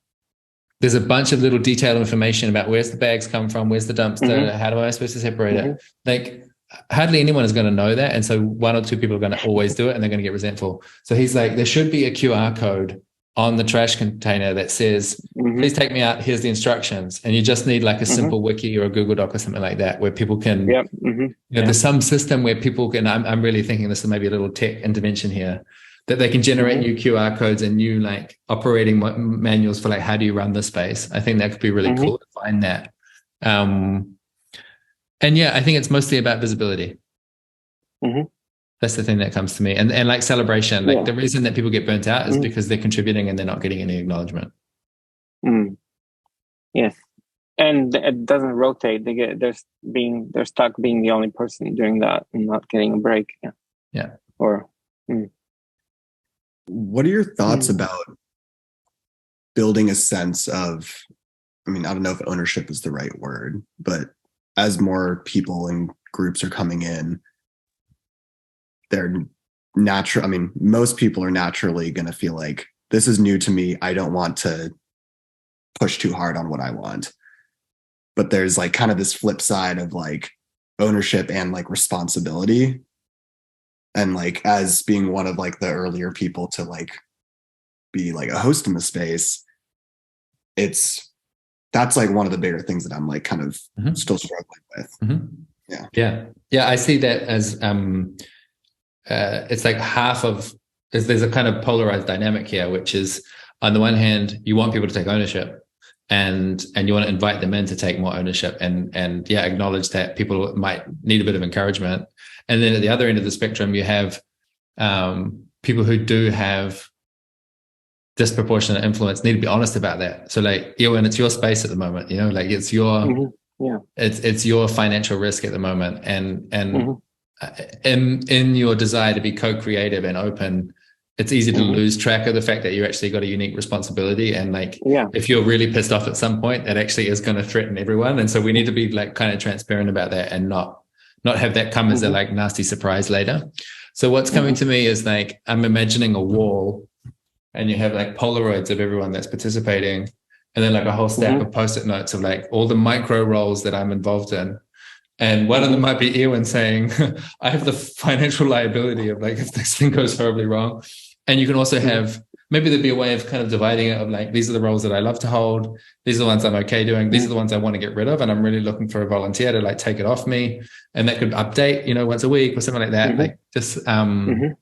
There's a bunch of little detailed information about where's the bags come from, where's the dumpster, how am I supposed to separate it? Like hardly anyone is going to know that. And so 1 or 2 people are going to always do it, and they're going to get resentful. So he's like, there should be a QR code on the trash container that says, please take me out, here's the instructions. And you just need like a simple wiki or a Google Doc or something like that, where people can, there's some system where people can, I'm really thinking this is maybe a little tech intervention here, that they can generate new QR codes and new like operating manuals for like, how do you run the space? I think that could be really cool to find that. And yeah, I think it's mostly about visibility. That's the thing that comes to me. And like celebration, like the reason that people get burnt out is because they're contributing and they're not getting any acknowledgement. Yes. And it doesn't rotate. They're stuck being the only person doing that and not getting a break. Yeah. Or what are your thoughts about building a sense of, I mean, I don't know if ownership is the right word, but as more people and groups are coming in, they're natural. I mean, most people are naturally going to feel like, this is new to me. I don't want to push too hard on what I want. But there's like kind of this flip side of like ownership and like responsibility. And like, as being one of like the earlier people to like be like a host in the space, that's like one of the bigger things that I'm like kind of still struggling with. Yeah. I see that as it's like there's a kind of polarized dynamic here, which is on the one hand, you want people to take ownership and you want to invite them in to take more ownership and acknowledge that people might need a bit of encouragement. And then at the other end of the spectrum, you have people who do have disproportionate influence, need to be honest about that. So like, Ioan, it's your space at the moment, like it's your, it's your financial risk at the moment. And in your desire to be co-creative and open, it's easy to lose track of the fact that you actually got a unique responsibility. And like, if you're really pissed off at some point, that actually is going to threaten everyone. And so we need to be like kind of transparent about that and not have that come as a like nasty surprise later. So what's coming to me is like, I'm imagining a wall and you have like Polaroids of everyone that's participating. and then like a whole stack of post-it notes of like all the micro roles that I'm involved in. And one of them might be Ioan saying, I have the financial liability of like if this thing goes horribly wrong. And you can also have, maybe there'd be a way of kind of dividing it of like, these are the roles that I love to hold. These are the ones I'm okay doing. These are the ones I want to get rid of. And I'm really looking for a volunteer to like take it off me. And that could update, once a week or something like that. Like just, and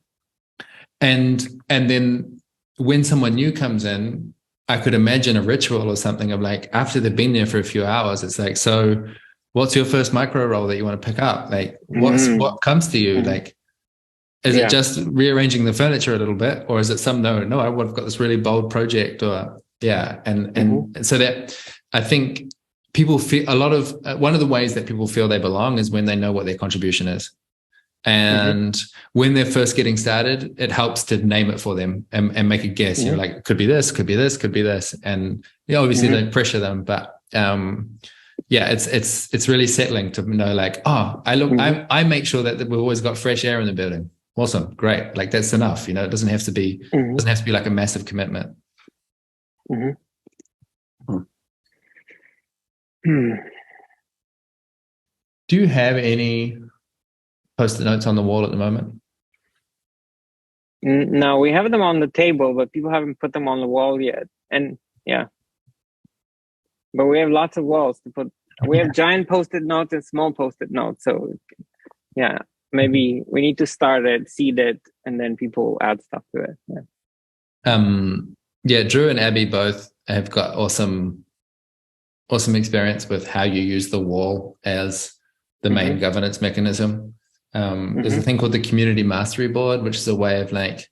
then when someone new comes in, I could imagine a ritual or something of like, after they've been there for a few hours, it's like, so what's your first micro role that you want to pick up? Like what comes to you? Like, is it just rearranging the furniture a little bit, or is it no, I've got this really bold project or and so that I think people feel one of the ways that people feel they belong is when they know what their contribution is. And when they're first getting started, it helps to name it for them and make a guess, like it could be this, could be this, could be this. And obviously don't pressure them, but it's really settling to know like, I make sure that we've always got fresh air in the building. Awesome. Great. Like that's enough. It doesn't have to be, like a massive commitment. Do you have any post-it notes on the wall at the moment? No, we have them on the table, but people haven't put them on the wall yet. And but we have lots of walls to put. We have giant post-it notes and small post-it notes. So maybe we need to start it, seed it, and then people add stuff to it. Drew and Abby both have got awesome experience with how you use the wall as the main governance mechanism. There's a thing called the Community Mastery Board, which is a way of like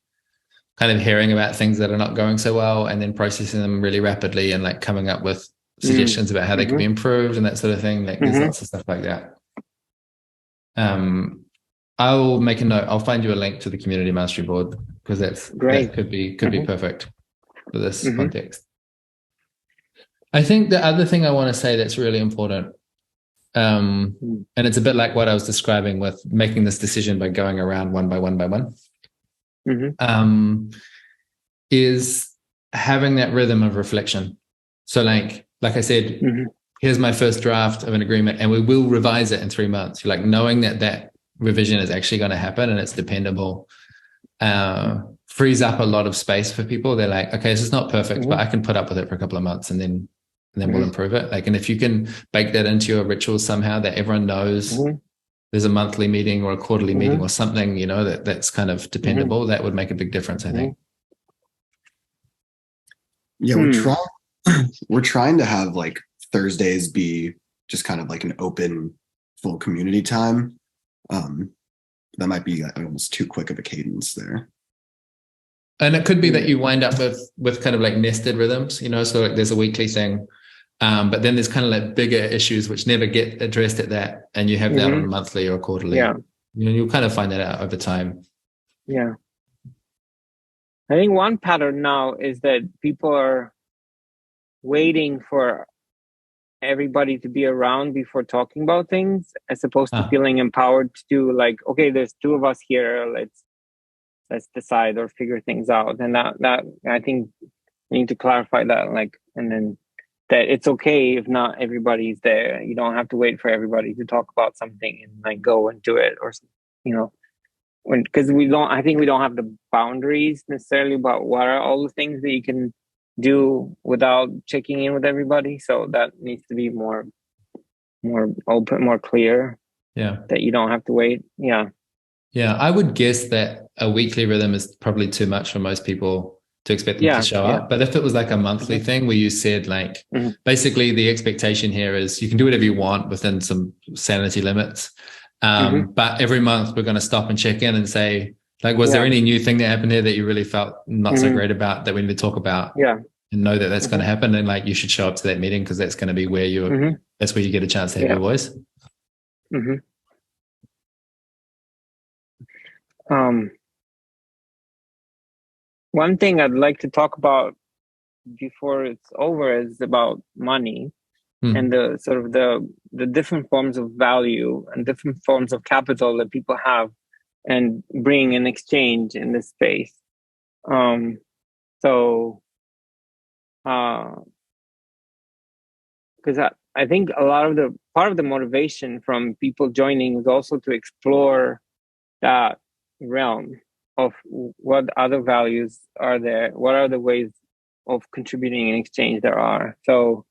kind of hearing about things that are not going so well and then processing them really rapidly and like coming up with suggestions about how they can be improved and that sort of thing. Like there's lots of stuff like that. I'll make a note. I'll find you a link to the Community Mastery Board because that's great. That could be perfect for this context. I think the other thing I want to say that's really important, and it's a bit like what I was describing with making this decision by going around one by one, is having that rhythm of reflection. So like I said, here's my first draft of an agreement and we will revise it in 3 months. You're like knowing that revision is actually going to happen and it's dependable, frees up a lot of space for people. They're like, okay, this is not perfect, but I can put up with it for a couple of months and then we'll improve it. Like, and if you can bake that into your rituals somehow that everyone knows there's a monthly meeting or a quarterly meeting or something, that's kind of dependable, that would make a big difference, I think. Yeah, we're trying to have like Thursdays be just kind of like an open, full community time. That might be like almost too quick of a cadence there. And it could be that you wind up with kind of like nested rhythms, so like there's a weekly thing, but then there's kind of like bigger issues which never get addressed at that, and you have that on a monthly or quarterly. You'll kind of find that out over time. I think one pattern now is that people are waiting for everybody to be around before talking about things, as opposed to feeling empowered to do like, okay, there's 2 of us here, let's decide or figure things out. And that I think we need to clarify that, like, and then that it's okay if not everybody's there. You don't have to wait for everybody to talk about something and like go and do it, or because I think we don't have the boundaries necessarily about what are all the things that you can do without checking in with everybody. So that needs to be more open, more clear. That you don't have to wait. I would guess that a weekly rhythm is probably too much for most people to expect them to show up. But if it was like a monthly thing where you said like, basically the expectation here is you can do whatever you want within some sanity limits. But every month we're going to stop and check in and say, like, was there any new thing that happened here that you really felt not so great about that we need to talk about? And know that that's going to happen. And like, you should show up to that meeting because that's going to be where that's where you get a chance to have your voice. One thing I'd like to talk about before it's over is about money and the sort of the different forms of value and different forms of capital that people have and bring in exchange in this space. because I think a lot of the part of the motivation from people joining is also to explore that realm of what other values are there, what are the ways of contributing in exchange there are. So,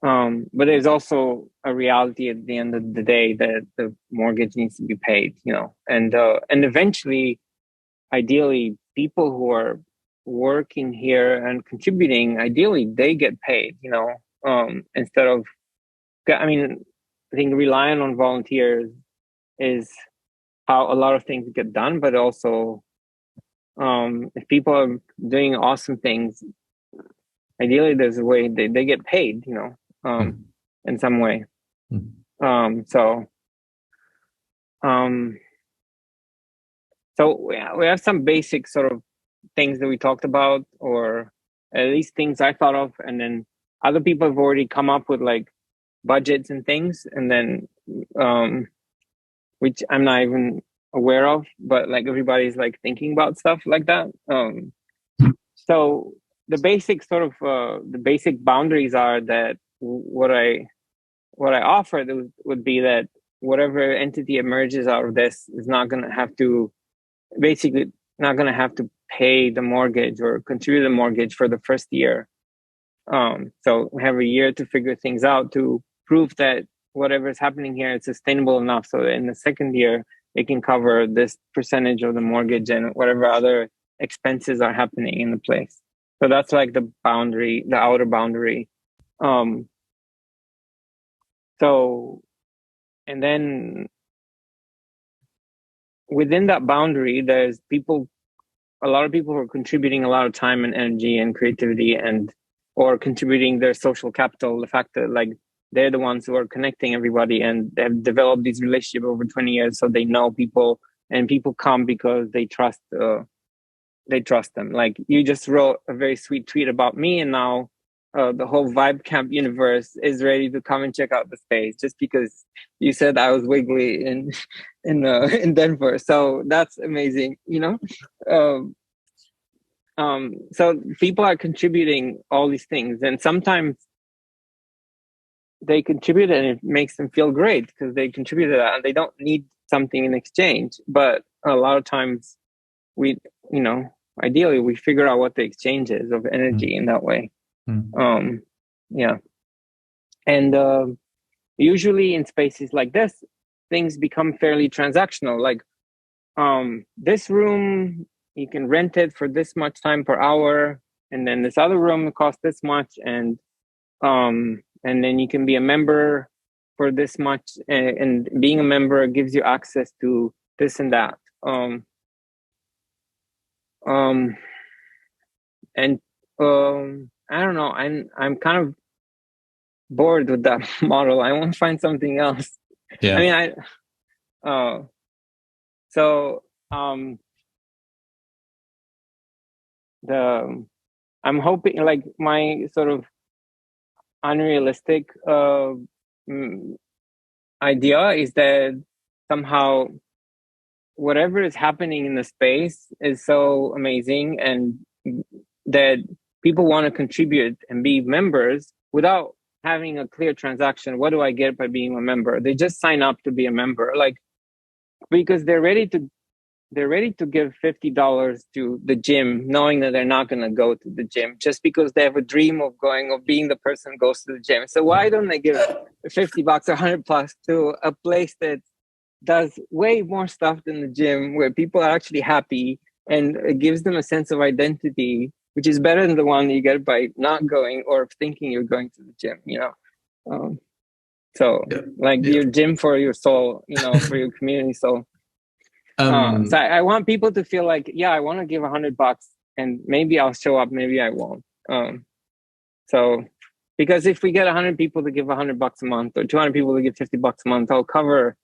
but there's also a reality at the end of the day that the mortgage needs to be paid, and eventually, ideally, people who are working here and contributing, ideally, they get paid, instead of, I think relying on volunteers is how a lot of things get done, but also, if people are doing awesome things, ideally there's a way they get paid, in some way. So we have some basic sort of things that we talked about, or at least things I thought of, and then other people have already come up with like budgets and things, and then which I'm not even aware of, but like everybody's like thinking about stuff like that. So the basic sort of the basic boundaries are that what I offer would be that whatever entity emerges out of this is not going to have to pay the mortgage or contribute the mortgage for the first year. So we have a year to figure things out to prove that whatever is happening here is sustainable enough so that in the second year it can cover this percentage of the mortgage and whatever other expenses are happening in the place. So that's like the boundary, the outer boundary. And then within that boundary, there's a lot of people who are contributing a lot of time and energy and creativity or contributing their social capital, the fact that like they're the ones who are connecting everybody and have developed these relationships over 20 years. So they know people and people come because they trust them. Like you just wrote a very sweet tweet about me, and now the whole Vibe Camp universe is ready to come and check out the space just because you said I was wiggly in Denver. So that's amazing, So people are contributing all these things, and sometimes they contribute and it makes them feel great because they contributed that and they don't need something in exchange. But a lot of times ideally we figure out what the exchange is of energy in that way. Yeah. And usually in spaces like this, things become fairly transactional. Like this room, you can rent it for this much time per hour, and then this other room costs this much, and then you can be a member for this much, and being a member gives you access to this and that. I don't know. I'm kind of bored with that model. I want to find something else. Yeah. I'm hoping, like, my sort of unrealistic idea is that somehow whatever is happening in the space is so amazing, and that people want to contribute and be members without having a clear transaction. What do I get by being a member? They just sign up to be a member, like, because they're ready to give $50 to the gym, knowing that they're not going to go to the gym, just because they have a dream of being the person who goes to the gym. So why don't they give $50 or $100 to a place that does way more stuff than the gym, where people are actually happy, and it gives them a sense of identity, which is better than the one you get by not going or thinking you're going to the gym, your gym for your soul, for your community soul. So I want people to feel like, yeah, I want to give $100 and maybe I'll show up, maybe I won't. So because if we get 100 people to give $100 a month, or 200 people to give $50 a month, I'll cover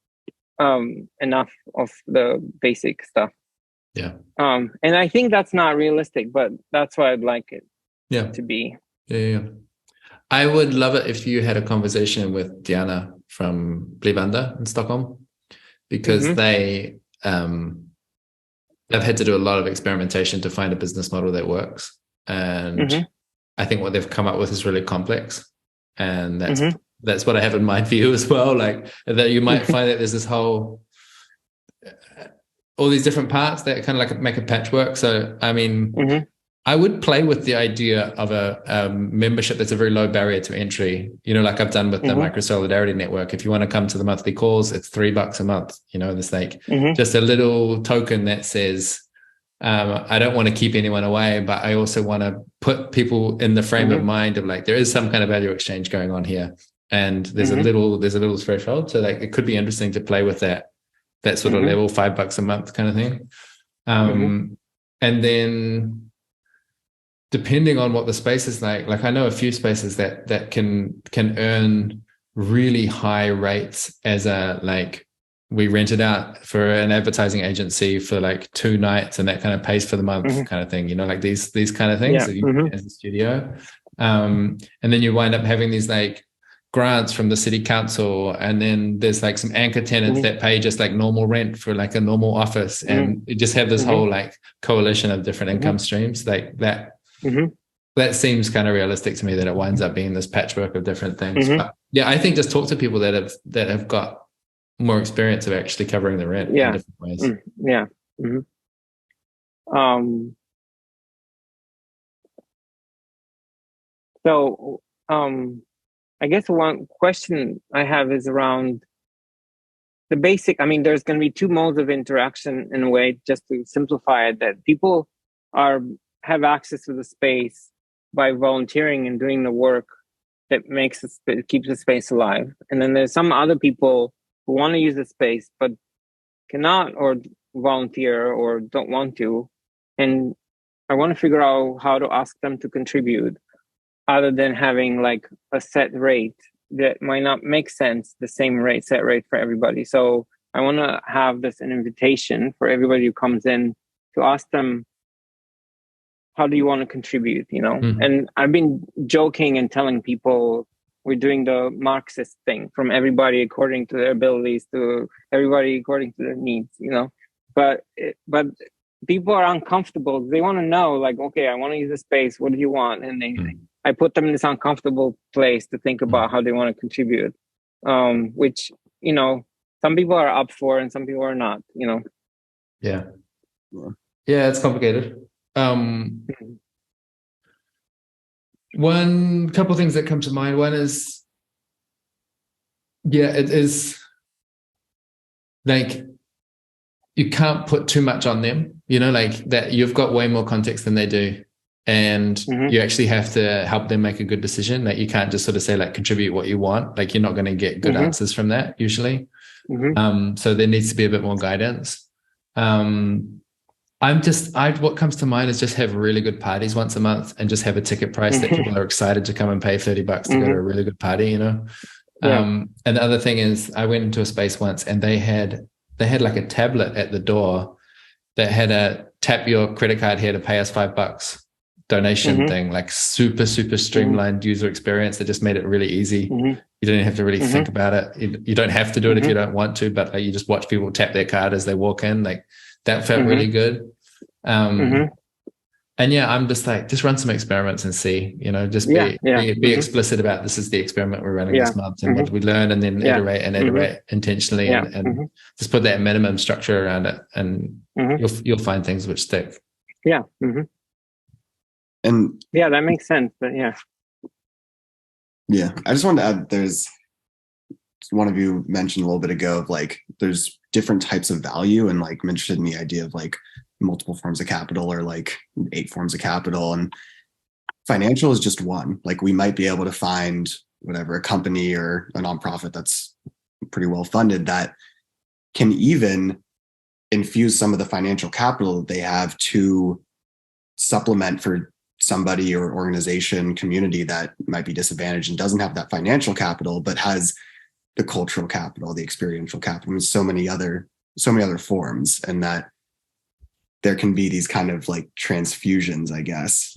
enough of the basic stuff. Yeah. And I think that's not realistic, but that's what I'd like it to be. Yeah. I would love it if you had a conversation with Diana from Blivanda in Stockholm, because they've had to do a lot of experimentation to find a business model that works. And I think what they've come up with is really complex. And that's what I have in mind for you as well. Like that you might find that there's this whole, all these different parts that kind of like make a patchwork. So, I mean, I would play with the idea of a membership that's a very low barrier to entry, you know, like I've done with the Microsolidarity network. If you want to come to the monthly calls, it's $3 a month, you know, there's like just a little token that says, I don't want to keep anyone away, but I also want to put people in the frame of mind of like, there is some kind of value exchange going on here. And there's a little threshold. So like, it could be interesting to play with that sort of level, $5 a month kind of thing. And then, depending on what the space is like I know a few spaces that can earn really high rates as a, like, we rent it out for an advertising agency for like 2 nights and that kind of pays for the month kind of thing, you know, like these kind of things that you get as a studio. And then you wind up having these like grants from the city council, and then there's like some anchor tenants that pay just like normal rent for like a normal office, and you just have this whole like coalition of different income streams like that. That seems kind of realistic to me, that it winds up being this patchwork of different things. But yeah, I think just talk to people that have got more experience of actually covering the rent in different ways. So I guess one question I have is around the basic, I mean, there's going to be 2 modes of interaction in a way, just to simplify it, that people have access to the space by volunteering and doing the work that keeps the space alive. And then there's some other people who want to use the space but cannot, or volunteer, or don't want to. And I want to figure out how to ask them to contribute, other than having like a set rate that might not make sense, the same set rate for everybody. So I want to have this an invitation for everybody who comes in to ask them, how do you want to contribute, you know? And I've been joking and telling people we're doing the Marxist thing, from everybody according to their abilities to everybody according to their needs, you know? But people are uncomfortable. They want to know, like, okay, I want to use the space. What do you want? And I put them in this uncomfortable place to think about how they want to contribute, which, you know, some people are up for and some people are not, you know? Yeah, it's complicated. One couple of things that come to mind. One is, it is like, you can't put too much on them, you know, like that you've got way more context than they do. And you actually have to help them make a good decision. Like, you can't just sort of say like, contribute what you want. Like, you're not going to get good answers from that usually. So there needs to be a bit more guidance. What comes to mind is just have really good parties once a month, and just have a ticket price that people are excited to come and pay $30 to go to a really good party, you know? And the other thing is, I went into a space once and they had like a tablet at the door that had a tap your credit card here to pay us $5 donation thing, like super streamlined user experience that just made it really easy. You didn't have to really think about it. You don't have to do it if you don't want to, but like, you just watch people tap their card as they walk in. Like, that felt really good. And I'm just like, just run some experiments and see, you know, just be explicit about, this is the experiment we're running this month, and what did we learn, and then iterate intentionally, and just put that minimum structure around it, and you'll find things which stick. And that makes sense. But I just wanted to add, there's one of you mentioned a little bit ago of like, there's different types of value, and like, I'm interested in the idea of like multiple forms of capital, or like 8 forms of capital, and financial is just one. Like, we might be able to find whatever, a company or a nonprofit that's pretty well funded that can even infuse some of the financial capital that they have to supplement for somebody or organization, community that might be disadvantaged and doesn't have that financial capital, but has the cultural capital, the experiential capital, and so many other forms, and that there can be these kind of like transfusions, I guess,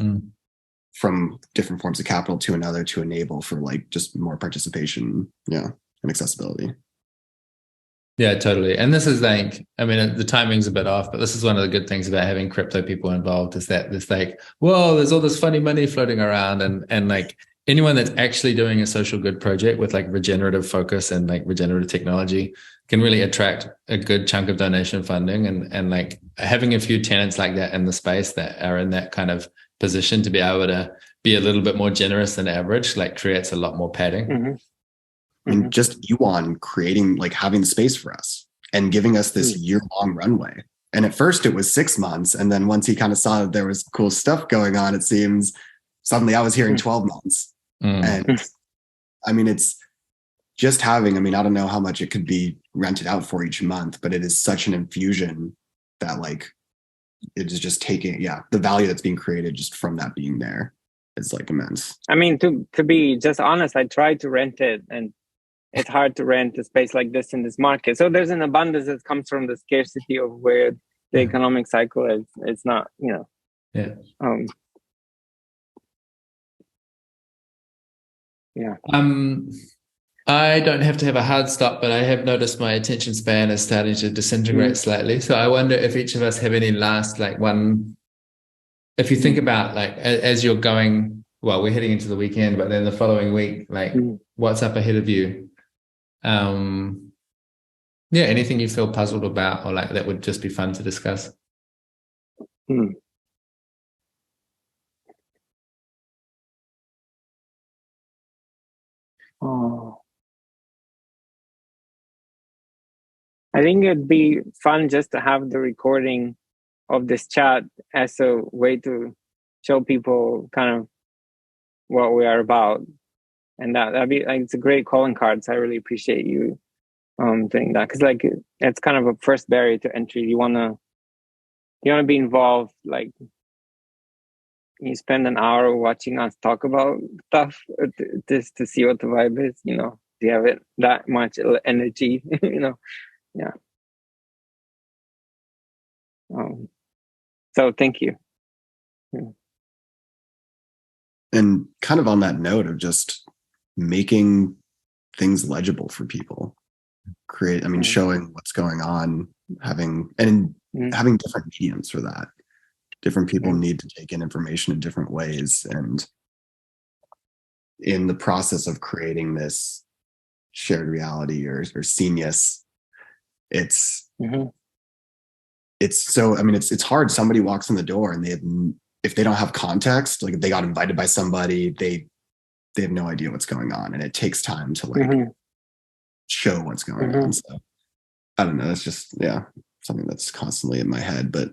from different forms of capital to another, to enable for like just more participation, and accessibility. Yeah, totally. And this is like, I mean, the timing's a bit off, but this is one of the good things about having crypto people involved, is that there's like, whoa, there's all this funny money floating around, and like anyone that's actually doing a social good project with like regenerative focus and like regenerative technology can really attract a good chunk of donation funding, and like having a few tenants like that in the space that are in that kind of position to be able to be a little bit more generous than average, like creates a lot more padding. Mm-hmm. I mean, just Ioan creating, like having the space for us and giving us this year-long runway. And at first it was 6 months. And then once he kind of saw that there was cool stuff going on, it seems suddenly I was hearing 12 months. And I mean, it's just having, I mean, I don't know how much it could be rented out for each month, but it is such an infusion that like, it is just taking, the value that's being created just from that being there is like immense. I mean, to be just honest, I tried to rent it, and it's hard to rent a space like this in this market. So there's an abundance that comes from the scarcity of where the economic cycle is. It's not, I don't have to have a hard stop, but I have noticed my attention span is starting to disintegrate slightly. So I wonder if each of us have any last, like one, if you think about like, as you're going, well, we're heading into the weekend, but then the following week, like what's up ahead of you? Anything you feel puzzled about or like that would just be fun to discuss. I think it'd be fun just to have the recording of this chat as a way to show people kind of what we are about, and that'd be like, it's a great calling card. So I really appreciate you doing that, because like it's kind of a first barrier to entry. You wanna be involved. Like you spend an hour watching us talk about stuff just to see what the vibe is. Do you have it that much energy? So thank you. And kind of on that note of just making things legible for people, showing what's going on, having different mediums for that. Different people need to take in information in different ways. And in the process of creating this shared reality or scenius, it's so, it's hard. Somebody walks in the door and if they don't have context, like if they got invited by somebody, they have no idea what's going on, and it takes time to like show what's going on. So I don't know. That's just, something that's constantly in my head, but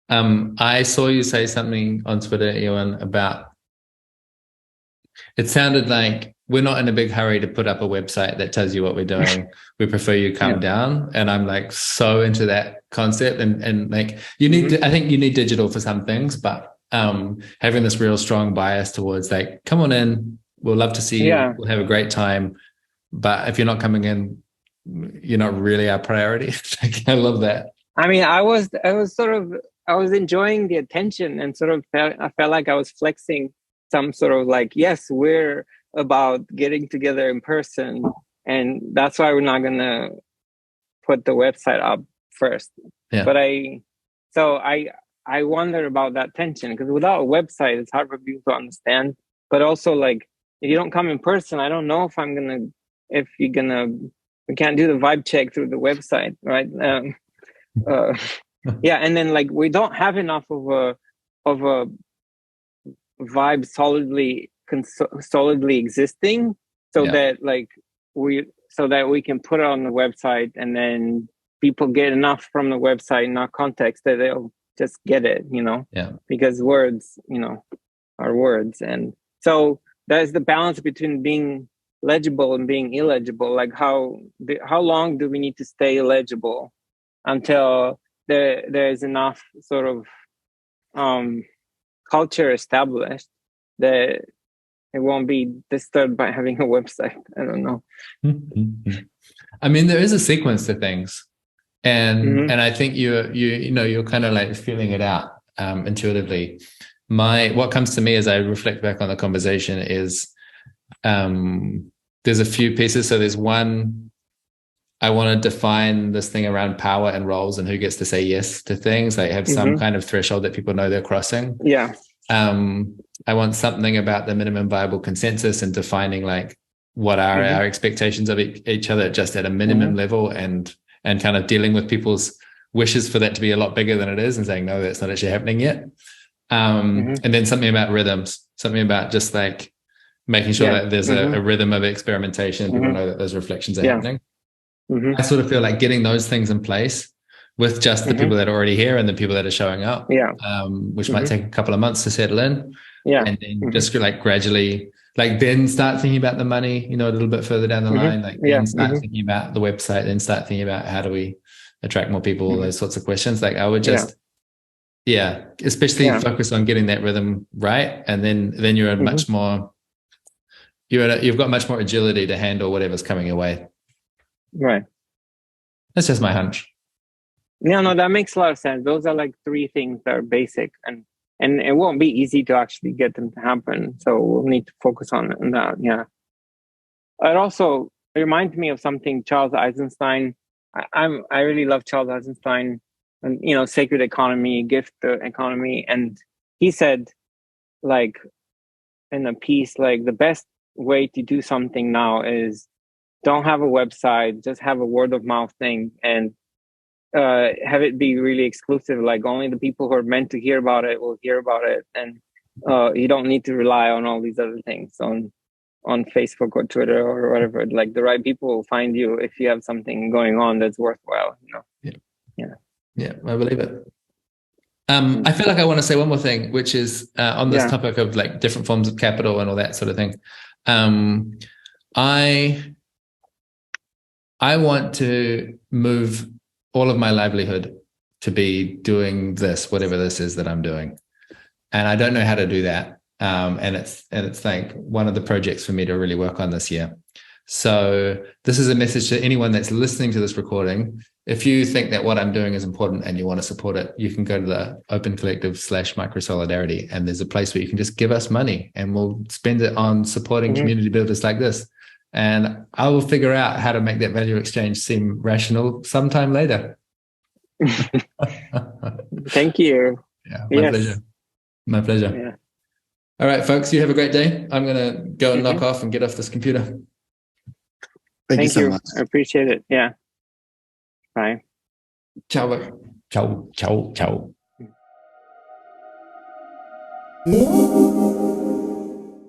I saw you say something on Twitter, Ioan, about, it sounded like we're not in a big hurry to put up a website that tells you what we're doing. We prefer you calm down. And I'm like so into that concept. And like you need to, I think you need digital for some things, but having this real strong bias towards like, come on in, we'll love to see you, we'll have a great time. But if you're not coming in, you're not really our priority. Like, I love that. I mean, I was enjoying the attention, and sort of I felt like I was flexing some sort of like, yes, we're about getting together in person, and that's why we're not gonna put the website up first. But I wonder about that tension, because without a website, it's hard for people to understand. But also, like, if you don't come in person, I don't know if we can't do the vibe check through the website, right? And then like we don't have enough of a vibe solidly existing, so that we can put it on the website, and then people get enough from the website, not context, that they'll just get it, because words, are words. And so there's the balance between being legible and being illegible. Like how long do we need to stay illegible until there's enough sort of culture established that it won't be disturbed by having a website? I don't know. I mean, there is a sequence to things, and I think you're kind of like feeling it out intuitively. What comes to me as I reflect back on the conversation is there's a few pieces. So there's one, I want to define this thing around power and roles and who gets to say yes to things. They have some kind of threshold that people know they're crossing. I want something about the minimum viable consensus and defining like what are our expectations of each other just at a minimum level, and kind of dealing with people's wishes for that to be a lot bigger than it is and saying, no, that's not actually happening yet. And then something about rhythms, something about just like making sure that there's a rhythm of experimentation. People know that those reflections are happening. I sort of feel like getting those things in place with just the people that are already here and the people that are showing up, which might take a couple of months to settle in. And then just like gradually, like then start thinking about the money, you know, a little bit further down the line, like then start thinking about the website, then start thinking about how do we attract more people, those sorts of questions. Like I would just, especially focus on getting that rhythm right. And then you're in much more, you've got much more agility to handle whatever's coming your way. Right. That's just my hunch. Yeah, no, that makes a lot of sense. Those are like three things that are basic, and it won't be easy to actually get them to happen. So we'll need to focus on that. Yeah. It also reminds me of something Charles Eisenstein. I really love Charles Eisenstein, and you know, sacred economy, gift economy, and he said, like in a piece, like the best way to do something now is don't have a website, just have a word of mouth thing, and have it be really exclusive. Like only the people who are meant to hear about it will hear about it, and you don't need to rely on all these other things on Facebook or Twitter or whatever. Like the right people will find you if you have something going on that's worthwhile. You know. Yeah, I believe it. I feel like I want to say one more thing, which is on this topic of like different forms of capital and all that sort of thing. I want to move all of my livelihood to be doing this, whatever this is that I'm doing. And I don't know how to do that. And it's like one of the projects for me to really work on this year. So this is a message to anyone that's listening to this recording. If you think that what I'm doing is important and you want to support it, you can go to the Open Collective /Microsolidarity, and there's a place where you can just give us money and we'll spend it on supporting community builders like this. And I will figure out how to make that value exchange seem rational sometime later. Thank you. Yeah, my pleasure. My pleasure. Yeah. All right, folks, you have a great day. I'm going to go and knock off and get off this computer. Thank you so much. I appreciate it. Yeah. Bye. Ciao. Ciao. Ciao. Ciao.